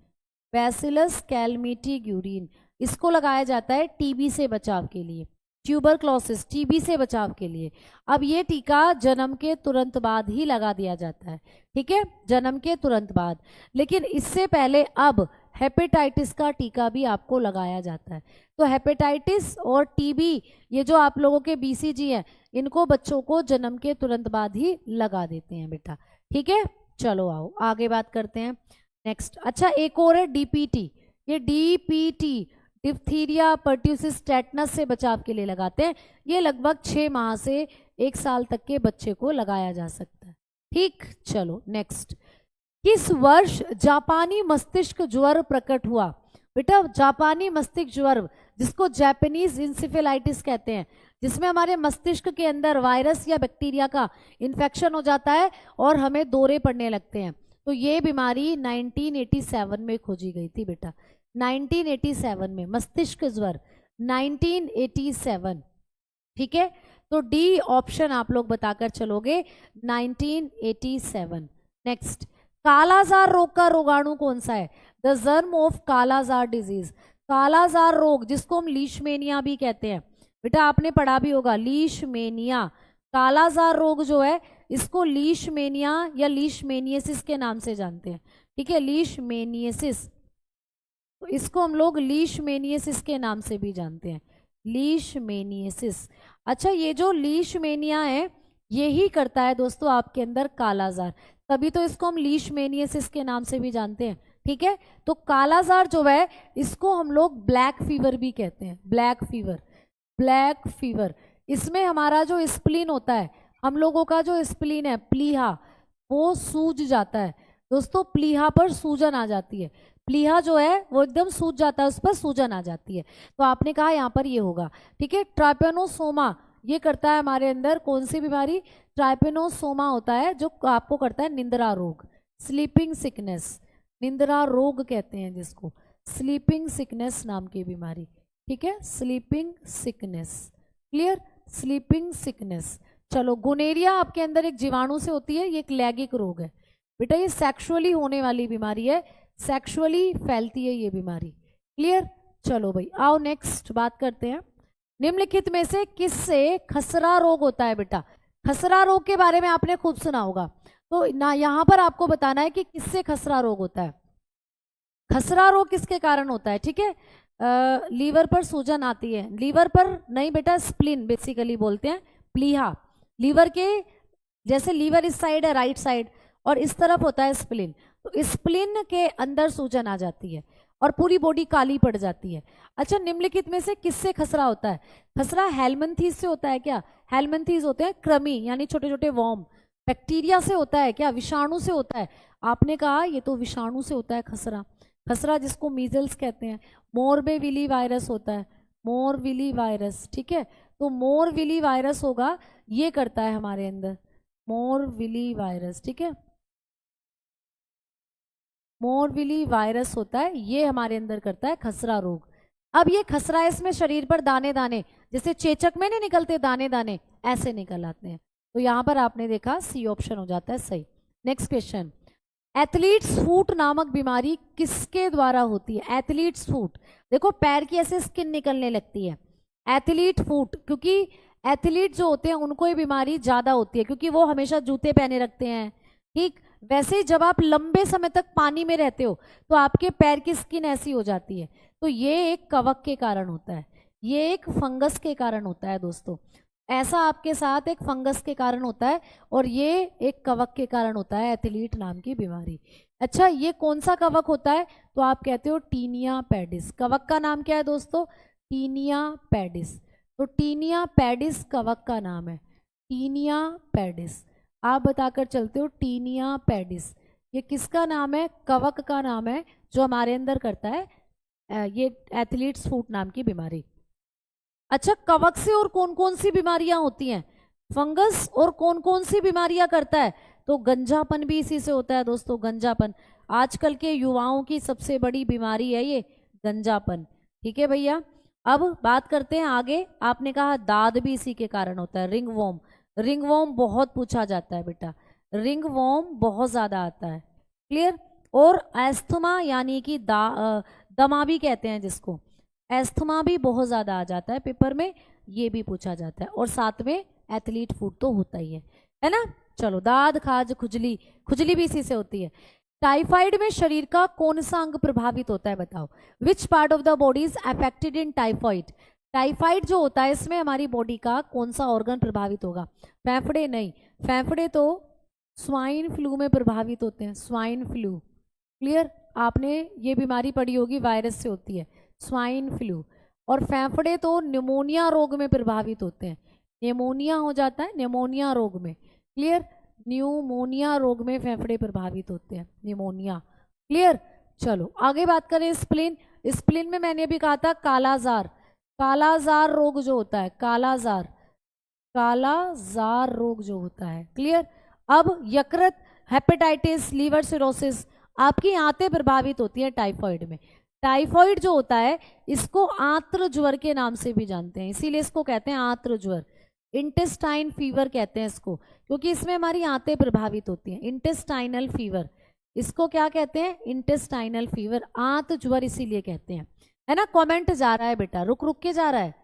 बैसिलस कैलमीटीग्यूरिन, इसको लगाया जाता है टीबी से बचाव के लिए, ट्यूबरक्लोसिस, टीबी से बचाव के लिए। अब ये टीका जन्म के तुरंत बाद ही लगा दिया जाता है। ठीक है, जन्म के तुरंत बाद। लेकिन इससे पहले अब हेपेटाइटिस का टीका भी आपको लगाया जाता है। तो हेपेटाइटिस और टीबी, ये जो आप लोगों के BCG है, इनको बच्चों को जन्म के तुरंत बाद ही लगा देते हैं बेटा। ठीक है, चलो आओ आगे बात करते हैं। नेक्स्ट, अच्छा एक और है DPT। ये DPT डिप्थीरिया पर्ट्यूसिस टेटनस से बचाव के लिए लगाते हैं। ये लगभग 6 माह से 1 साल तक के बच्चे को लगाया जा सकता है। ठीक, चलो नेक्स्ट। किस वर्ष जापानी मस्तिष्क ज्वर प्रकट हुआ? बेटा जापानी मस्तिष्क ज्वर, जिसको जापानीज इंसेफेलाइटिस कहते हैं, जिसमें हमारे मस्तिष्क के अंदर वायरस या बैक्टीरिया का इन्फेक्शन हो जाता है और हमें दौरे पड़ने लगते हैं। तो ये बीमारी 1987 में खोजी गई थी बेटा, 1987 में, मस्तिष्क ज्वर 1987। ठीक है, तो डी ऑप्शन आप लोग बताकर चलोगे, 1987। नेक्स्ट, कालाजार रोग का रोगाणु कौन सा है? The germ of kala-azar disease. Kala-azar रोग, जिसको हम लीशमेनिया भी कहते हैं, बेटा आपने पढ़ा भी होगा, लीशमेनिया। कालाजार रोग जो है, इसको लीशमेनिया या लीशमेनियसिस के नाम से जानते हैं। ठीक है, लीशमेनियसिस, तो इसको हम लोग लीशमेनियसिस के नाम से भी जानते हैं, लीशमेनियसिस। अच्छा, ये जो लीशमेनिया है, यही करता है दोस्तों आपके अंदर कालाजार, तभी तो इसको हम लीशमेनियसिस के नाम से भी जानते हैं। ठीक है, तो कालाजार जो है, इसको हम लोग ब्लैक फीवर भी कहते हैं, ब्लैक फीवर, ब्लैक फीवर। इसमें हमारा जो स्प्लीन होता है, हम लोगों का जो स्प्लीन है, प्लीहा, वो सूज जाता है दोस्तों, प्लीहा पर सूजन आ जाती है। प्लीहा जो है वो एकदम सूज जाता है, उस पर सूजन आ जाती है। तो आपने कहा यहाँ पर ये होगा। ठीक है, ट्राइपेनोसोमा, ये करता है हमारे अंदर कौन सी बीमारी? ट्राइपेनोसोमा होता है जो आपको करता है निंद्रा रोग, स्लीपिंग सिकनेस, निंद्रा रोग कहते हैं जिसको, स्लीपिंग सिकनेस नाम की बीमारी। ठीक है, sleeping sickness. Clear, sleeping sickness. चलो, गोनेरिया आपके अंदर एक जीवाणु से होती है, ये एक लैंगिक रोग है बेटा, ये सेक्सुअली होने वाली बीमारी है, सेक्सुअली फैलती है ये बीमारी। क्लियर, चलो भाई आओ नेक्स्ट बात करते हैं। निम्नलिखित में से किससे खसरा रोग होता है? बेटा खसरा रोग के बारे में आपने खूब सुना होगा, तो ना यहाँ पर आपको बताना है कि किससे खसरा रोग होता है। खसरा रोग किसके कारण होता है? ठीक है, लीवर पर सूजन आती है, लीवर पर नहीं बेटा, स्प्लीन बेसिकली बोलते हैं, प्लीहा। लीवर के जैसे लीवर इस साइड है, राइट साइड, और इस तरफ होता है स्प्लीन, तो स्प्लीन के अंदर सूजन आ जाती है और पूरी बॉडी काली पड़ जाती है। अच्छा, निम्नलिखित में से किससे खसरा होता है? खसरा हेलमिंथीज से होता है क्या? हेलमिंथीज होते हैं कृमि यानी छोटे छोटे वॉर्म। बैक्टीरिया से होता है क्या? विषाणु से होता है। आपने कहा ये तो विषाणु से होता है खसरा। खसरा जिसको मीजल्स कहते हैं। मोरबेविली वायरस होता है, मोरविली वायरस, ठीक है। तो मोरविली वायरस होगा, ये करता है हमारे अंदर मोरविली वायरस, ठीक है। मोरविली वायरस होता है, ये हमारे अंदर करता है खसरा रोग। अब ये खसरा इसमें शरीर पर दाने दाने, जैसे चेचक में नहीं निकलते दाने दाने, ऐसे निकल आते हैं। तो यहां पर आपने देखा सी ऑप्शन हो जाता है सही। नेक्स्ट क्वेश्चन, एथलीट्स फूट नामक बीमारी किसके द्वारा होती है? एथलीट्स फूट, देखो पैर की ऐसे स्किन निकलने लगती है, एथलीट फूट, क्योंकि एथलीट जो होते हैं उनको ये बीमारी ज्यादा होती है क्योंकि वो हमेशा जूते पहने रखते हैं, ठीक। वैसे ही जब आप लंबे समय तक पानी में रहते हो तो आपके पैर की स्किन ऐसी हो जाती है, तो ये एक कवक के कारण होता है, ये एक फंगस के कारण होता है दोस्तों। ऐसा आपके साथ एक फंगस के कारण होता है और ये एक कवक के कारण होता है, एथलीट नाम की बीमारी। अच्छा, ये कौन सा कवक होता है? तो आप कहते हो टीनिया पैडिस। कवक का नाम क्या है दोस्तों? टीनिया पैडिस। तो टीनिया पैडिस कवक का नाम है, टीनिया पैडिस। आप बताकर चलते हो टीनिया पैडिस, ये किसका नाम है? कवक का नाम है जो हमारे अंदर करता है ये एथलीट्स फूट नाम की बीमारी। अच्छा, कवक से और कौन कौन सी बीमारियां होती हैं? फंगस, और कौन कौन सी बीमारियां करता है? तो गंजापन भी इसी से होता है दोस्तों, गंजापन। आजकल के युवाओं की सबसे बड़ी बीमारी है ये गंजापन, ठीक है भैया। अब बात करते हैं आगे। आपने कहा दाद भी इसी के कारण होता है, रिंगवॉर्म। रिंगवॉर्म बहुत पूछा जाता है बेटा, रिंगवॉर्म बहुत ज्यादा आता है, क्लियर। और एस्थमा यानी कि दमा भी कहते हैं जिसको, एस्थमा भी बहुत ज्यादा आ जाता है पेपर में, ये भी पूछा जाता है। और साथ में एथलीट फूट तो होता ही है ना। चलो, दाद खाज खुजली, खुजली भी इसी से होती है। टाइफाइड में शरीर का कौन सा अंग प्रभावित होता है बताओ? Which part of the body is affected in typhoid? Typhoid जो होता है इसमें हमारी बॉडी का कौन सा ऑर्गन प्रभावित होगा? फेफड़े नहीं, फेफड़े तो स्वाइन फ्लू में प्रभावित होते हैं, स्वाइन फ्लू, क्लियर। आपने ये बीमारी पढ़ी होगी, वायरस से होती है स्वाइन फ्लू। और फेफड़े तो निमोनिया रोग में प्रभावित होते हैं, निमोनिया हो जाता है निमोनिया रोग में, क्लियर। न्यूमोनिया रोग में फेफड़े प्रभावित होते हैं, निमोनिया, क्लियर। चलो आगे बात करें स्प्लीन। स्प्लीन में मैंने भी कहा था कालाजार, कालाजार रोग जो होता है, कालाजार, कालाजार रोग जो होता है, क्लियर। अब यकृत, हेपेटाइटिस, लीवर सिरोसिस, आपकी आंतें प्रभावित होती हैं टाइफाइड में। टाइफाइड जो होता है इसको आंत्र ज्वर के नाम से भी जानते हैं, इसीलिए इसको कहते हैं आंत्र ज्वर, इंटेस्टाइन फीवर कहते हैं इसको, क्योंकि इसमें हमारी आंतें प्रभावित होती हैं। इंटेस्टाइनल फीवर, इसको क्या कहते हैं? इंटेस्टाइनल फीवर, आंत ज्वर इसीलिए कहते हैं, है ना। कमेंट जा रहा है बेटा, रुक रुक के जा रहा है,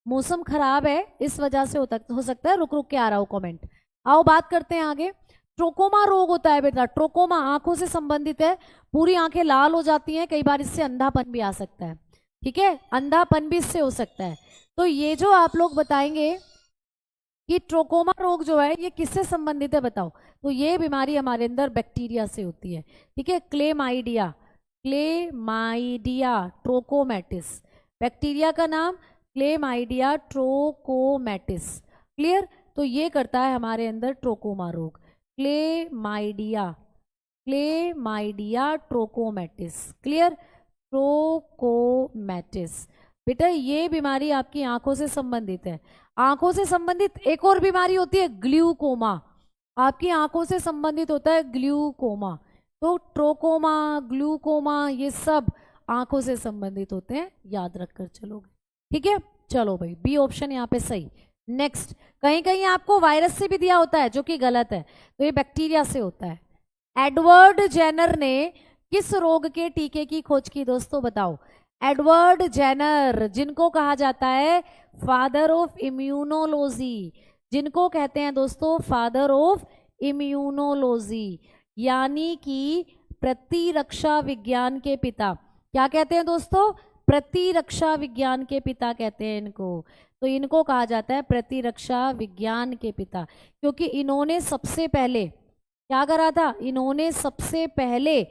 मौसम खराब है इस वजह से हो सकता है रुक रुक के आ रहा हो कमेंट। आओ बात करते हैं आगे। ट्रोकोमा रोग होता है बेटा, ट्रोकोमा आंखों से संबंधित है, पूरी आंखें लाल हो जाती हैं, कई बार इससे अंधापन भी आ सकता है, ठीक है, अंधापन भी इससे हो सकता है। तो ये जो आप लोग बताएंगे कि ट्रोकोमा रोग जो है ये किससे संबंधित है बताओ? तो ये बीमारी हमारे अंदर बैक्टीरिया से होती है, ठीक है। क्लेमाइडिया, क्लेमाइडिया ट्रोकोमेटिस, बैक्टीरिया का नाम क्लेमाइडिया ट्रोकोमेटिस, क्लियर। तो ये करता है हमारे अंदर ट्रोकोमा रोग, क्लेमाइडिया, क्लेमाइडिया ट्रोकोमेटिस, क्लियर, ट्रोकोमेटिस। बेटा ये बीमारी आपकी आंखों से संबंधित है। आंखों से संबंधित एक और बीमारी होती है ग्लूकोमा, आपकी आंखों से संबंधित होता है ग्लूकोमा। तो ट्रोकोमा, ग्लूकोमा ये सब आंखों से संबंधित होते हैं, याद रखकर चलोगे, ठीक है। चलो भाई, बी ऑप्शन यहाँ पे सही। नेक्स्ट, कहीं कहीं आपको वायरस से भी दिया होता है जो कि गलत है, तो ये बैक्टीरिया से होता है। एडवर्ड जेनर ने किस रोग के टीके की खोज की दोस्तों बताओ? एडवर्ड जेनर, जिनको कहा जाता है फादर ऑफ इम्यूनोलॉजी, जिनको कहते हैं दोस्तों फादर ऑफ इम्यूनोलॉजी, यानी कि प्रतिरक्षा विज्ञान के पिता। क्या कहते हैं दोस्तों? प्रतिरक्षा विज्ञान के पिता कहते हैं इनको। तो इनको कहा जाता है प्रतिरक्षा विज्ञान के पिता, क्योंकि इन्होंने सबसे पहले क्या करा था? इन्होंने सबसे पहले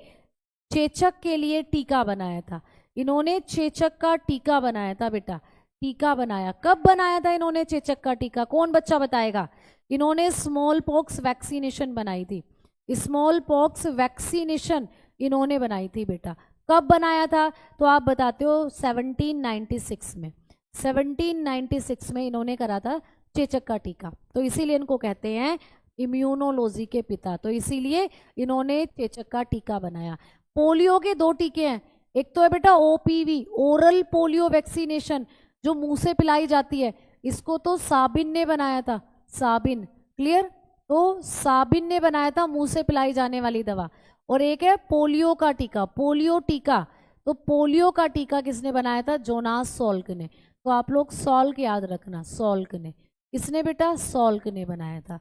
चेचक के लिए टीका बनाया था। इन्होंने चेचक का टीका बनाया था बेटा, टीका बनाया। कब बनाया था इन्होंने चेचक का टीका? कौन बच्चा बताएगा? इन्होंने स्मॉल पॉक्स वैक्सीनेशन बनाई थी। स्मॉल पॉक्स वैक्सीनेशन इन्होंने बनाई थी बेटा। कब बनाया था? तो आप बताते हो 1796 में। 1796 में इन्होंने करा था चेचक का टीका, तो इसीलिए इनको कहते हैं इम्यूनोलॉजी के पिता। तो इसीलिए इन्होंने चेचक का टीका बनाया। पोलियो के 2 टीके हैं, एक तो है बेटा ओपीवी, ओरल पोलियो वैक्सीनेशन, जो मुंह से पिलाई जाती है। इसको तो साबिन ने बनाया था, साबिन। क्लियर? तो साबिन ने बनाया था मुंह से पिलाई जाने वाली दवा। और एक है पोलियो का टीका, पोलियो टीका। तो पोलियो का टीका किसने बनाया था? जोनास सॉल्क ने। तो आप लोग सॉल्क याद रखना, सॉल्क ने। किसने बेटा? सॉल्क ने बनाया था।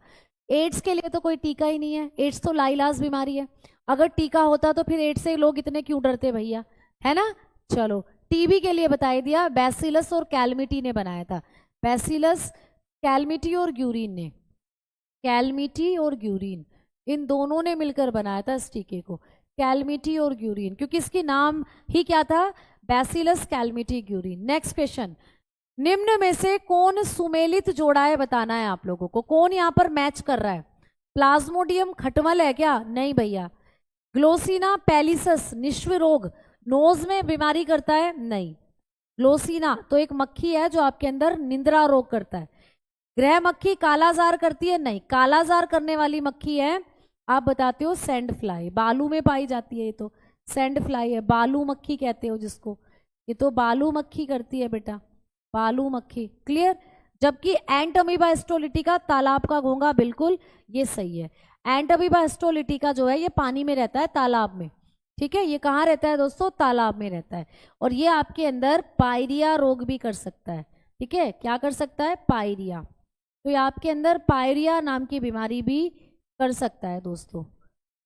एड्स के लिए तो कोई टीका ही नहीं है, एड्स तो लाइलाज बीमारी है। अगर टीका होता तो फिर एड्स से लोग इतने क्यों डरते भैया, है ना? चलो, टीबी के लिए बता दिया, बैसिलस और कैलमिटी ने बनाया था। बैसिलस, कैलमिटी और ग्यूरिन ने, कैलमिटी और ग्यूरिन, इन दोनों ने मिलकर बनाया था इस टीके को, कैलमिटी और ग्यूरिन, क्योंकि इसकी नाम ही क्या था? Bacillus calamity Guérin. Next question, निम्न में से कौन सुमेलित जोड़ा है बताना है आप लोगों को। कौन यहाँ पर मैच कर रहा है? प्लाज्मोडियम खटमल है क्या? नहीं भैया। ग्लोसिना पैलिसस निश्व रोग, नोज में बीमारी करता है? नहीं। ग्लोसिना तो एक मक्खी है जो आपके अंदर निंद्रा रोग करता है। ग्रह मक्खी कालाजार करती है? नहीं। कालाजार करने वाली मक्खी है, आप बताते हो सैंड फ्लाई, बालू में पाई जाती है। ये तो सैंड फ्लाई है, बालू मक्खी कहते हो जिसको, ये तो बालू मक्खी करती है बेटा, बालू मक्खी। क्लियर? जबकि एंट अमीबा हिस्टोलिटिका तालाब का घोंघा, बिल्कुल ये सही है। एंट अमीबा हिस्टोलिटिका जो है ये पानी में रहता है, तालाब में। ठीक है, ये कहाँ रहता है दोस्तों? तालाब में रहता है। और ये आपके अंदर पायरिया रोग भी कर सकता है। ठीक है, क्या कर सकता है? पायरिया। तो ये आपके अंदर पायरिया नाम की बीमारी भी कर सकता है दोस्तों।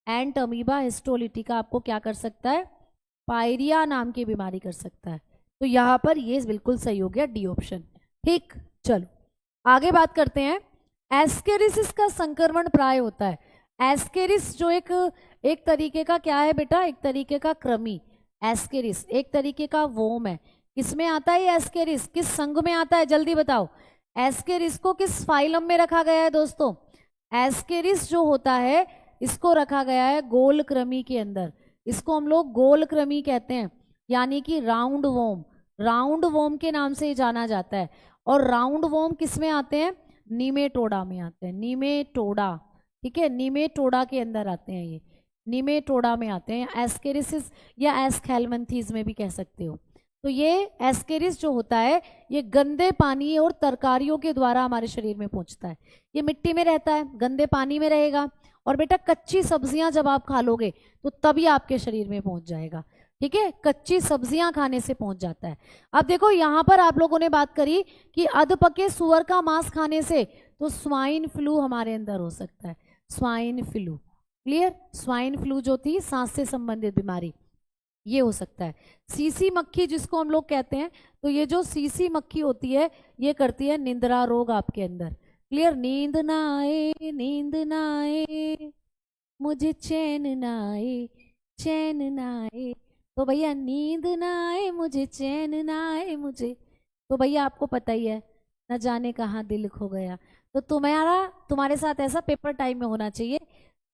एंट अमीबा हिस्टोलिटिका आपको क्या कर सकता है? पायरिया नाम की बीमारी कर सकता है। तो यहाँ पर ये बिल्कुल सही हो गया, डी ऑप्शन। ठीक, चलो आगे बात करते हैं। एस्केरिसिस का संक्रमण प्राय होता है। एस्केरिस जो एक तरीके का क्या है बेटा? एक तरीके का कृमि। एस्केरिस एक तरीके का वोम है। किसमें आता है ये एस्केरिस? किस संघ में आता है? जल्दी बताओ। एस्केरिस को किस फाइलम में रखा गया है दोस्तों? एस्केरिस जो होता है इसको रखा गया है गोलकृमि के अंदर। इसको हम लोग गोलकृमि कहते हैं, यानी कि राउंड वोम। राउंड वोम के नाम से जाना जाता है। और राउंड वोम किस में आते हैं? नीमेटोडा में आते हैं, नीमेटोडा। ठीक है, नीमेटोडा के अंदर आते हैं ये, नीमेटोडा में आते हैं। एस्केरिसिस या एस्केलमेंथीज में भी कह सकते हो। तो ये एस्केरिस जो होता है ये गंदे पानी और तरकारियों के द्वारा हमारे शरीर में पहुंचता है। ये मिट्टी में रहता है, गंदे पानी में रहेगा, और बेटा कच्ची सब्जियां जब आप खा लोगे तो तभी आपके शरीर में पहुंच जाएगा। ठीक है, कच्ची सब्जियां खाने से पहुंच जाता है। अब देखो यहाँ पर आप लोगों ने बात करी कि अधपके सुअर का मांस खाने से तो स्वाइन फ्लू हमारे अंदर हो सकता है, swine flu. Clear? Swine flu जो थी सांस से संबंधित बीमारी, ये हो सकता है। सीसी मक्खी जिसको हम लोग कहते हैं, तो ये जो सीसी मक्खी होती है ये करती है निंद्रा रोग आपके अंदर। क्लियर? नींद ना आए, नींद ना आए, मुझे चैन ना आए, चैन ना आए। तो भैया नींद ना आए मुझे, चैन ना आए मुझे, तो भैया आपको पता ही है, न जाने कहाँ दिल खो गया। तो तुम्हारे साथ ऐसा पेपर टाइम में होना चाहिए,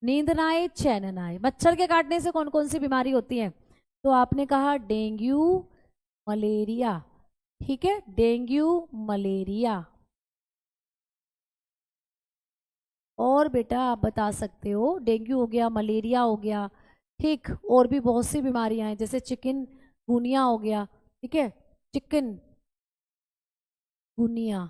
नींद ना आए, चैन ना आए। मच्छर के काटने से कौन कौन सी बीमारी होती है? तो आपने कहा डेंगू, मलेरिया। ठीक है, डेंगू, मलेरिया। और बेटा आप बता सकते हो, डेंगू हो गया, मलेरिया हो गया। ठीक, और भी बहुत सी बीमारियां हैं जैसे चिकन गुनिया हो गया। ठीक है, चिकन गुनिया।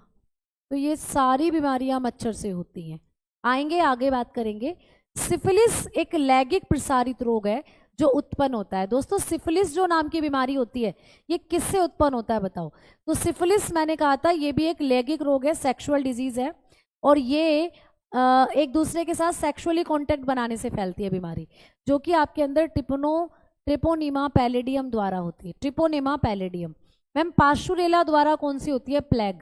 तो ये सारी बीमारियां मच्छर से होती हैं। आएंगे आगे बात करेंगे। सिफिलिस एक लैंगिक प्रसारित रोग है जो उत्पन्न होता है। दोस्तों सिफिलिस जो नाम की बीमारी होती है ये किससे उत्पन्न होता है बताओ? तो सिफिलिस मैंने कहा था ये भी एक लैंगिक रोग है, सेक्सुअल डिजीज है, और ये एक दूसरे के साथ सेक्सुअली कांटेक्ट बनाने से फैलती है बीमारी, जो कि आपके अंदर ट्रिपोनिमा पैलिडियम द्वारा होती है, ट्रिपोनिमा पैलिडियम। मैम पार्शुरेला द्वारा कौन सी होती है? प्लेग।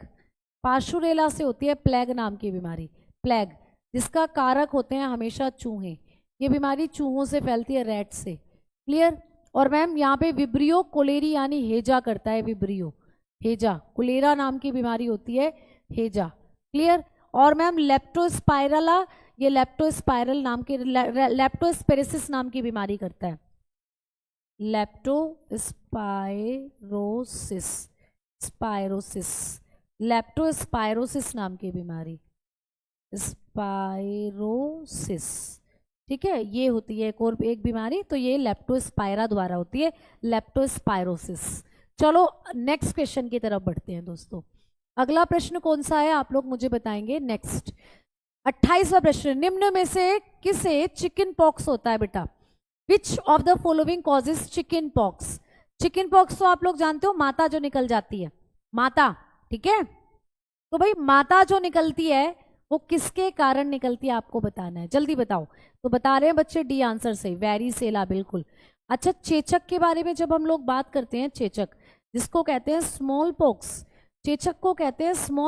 पार्शुरेला से होती है प्लेग नाम की बीमारी, प्लेग, जिसका कारक होते हैं हमेशा चूहे। ये बीमारी चूहों से फैलती है, रैट से। क्लियर? और मैम यहाँ पे विब्रियो कोलेरी यानी हेजा करता है, विब्रियो हेजा, कोलेरा नाम की बीमारी होती है हेजा। क्लियर? और मैम लेप्टोस्पाइरला, ये लेप्टोस्पाइरल नाम की लेप्टोस्पेरेसिस नाम की बीमारी करता है, लेप्टोस्पाइरोसिस, स्पाइरोसिस, लेप्टोस्पाइरोसिस नाम की बीमारी, स्पाइरोसिस। ठीक है, ये होती है एक बीमारी, तो ये लेप्टोस्पाइरा द्वारा होती है, लेप्टोस्पाइरोसिस। चलो नेक्स्ट क्वेश्चन की तरफ बढ़ते हैं दोस्तों। अगला प्रश्न कौन सा है आप लोग मुझे बताएंगे। नेक्स्ट 28वां प्रश्न, निम्न में से किसे चिकन पॉक्स होता है बेटा? विच of the following causes chicken pox? Chicken pox तो आप लोग जानते हो, माता जो निकल जाती है, माता। ठीक है, तो भाई माता जो निकलती है वो किसके कारण निकलती है आपको बताना है, जल्दी बताओ। तो बता रहे हैं बच्चे डी आंसर सही, वेरिसेला, बिल्कुल। अच्छा, चेचक के बारे में जब हम लोग बात करते हैं, चेचक जिसको कहते हैं स्मॉल पॉक्स, चेचक को कहते हैं स्मॉल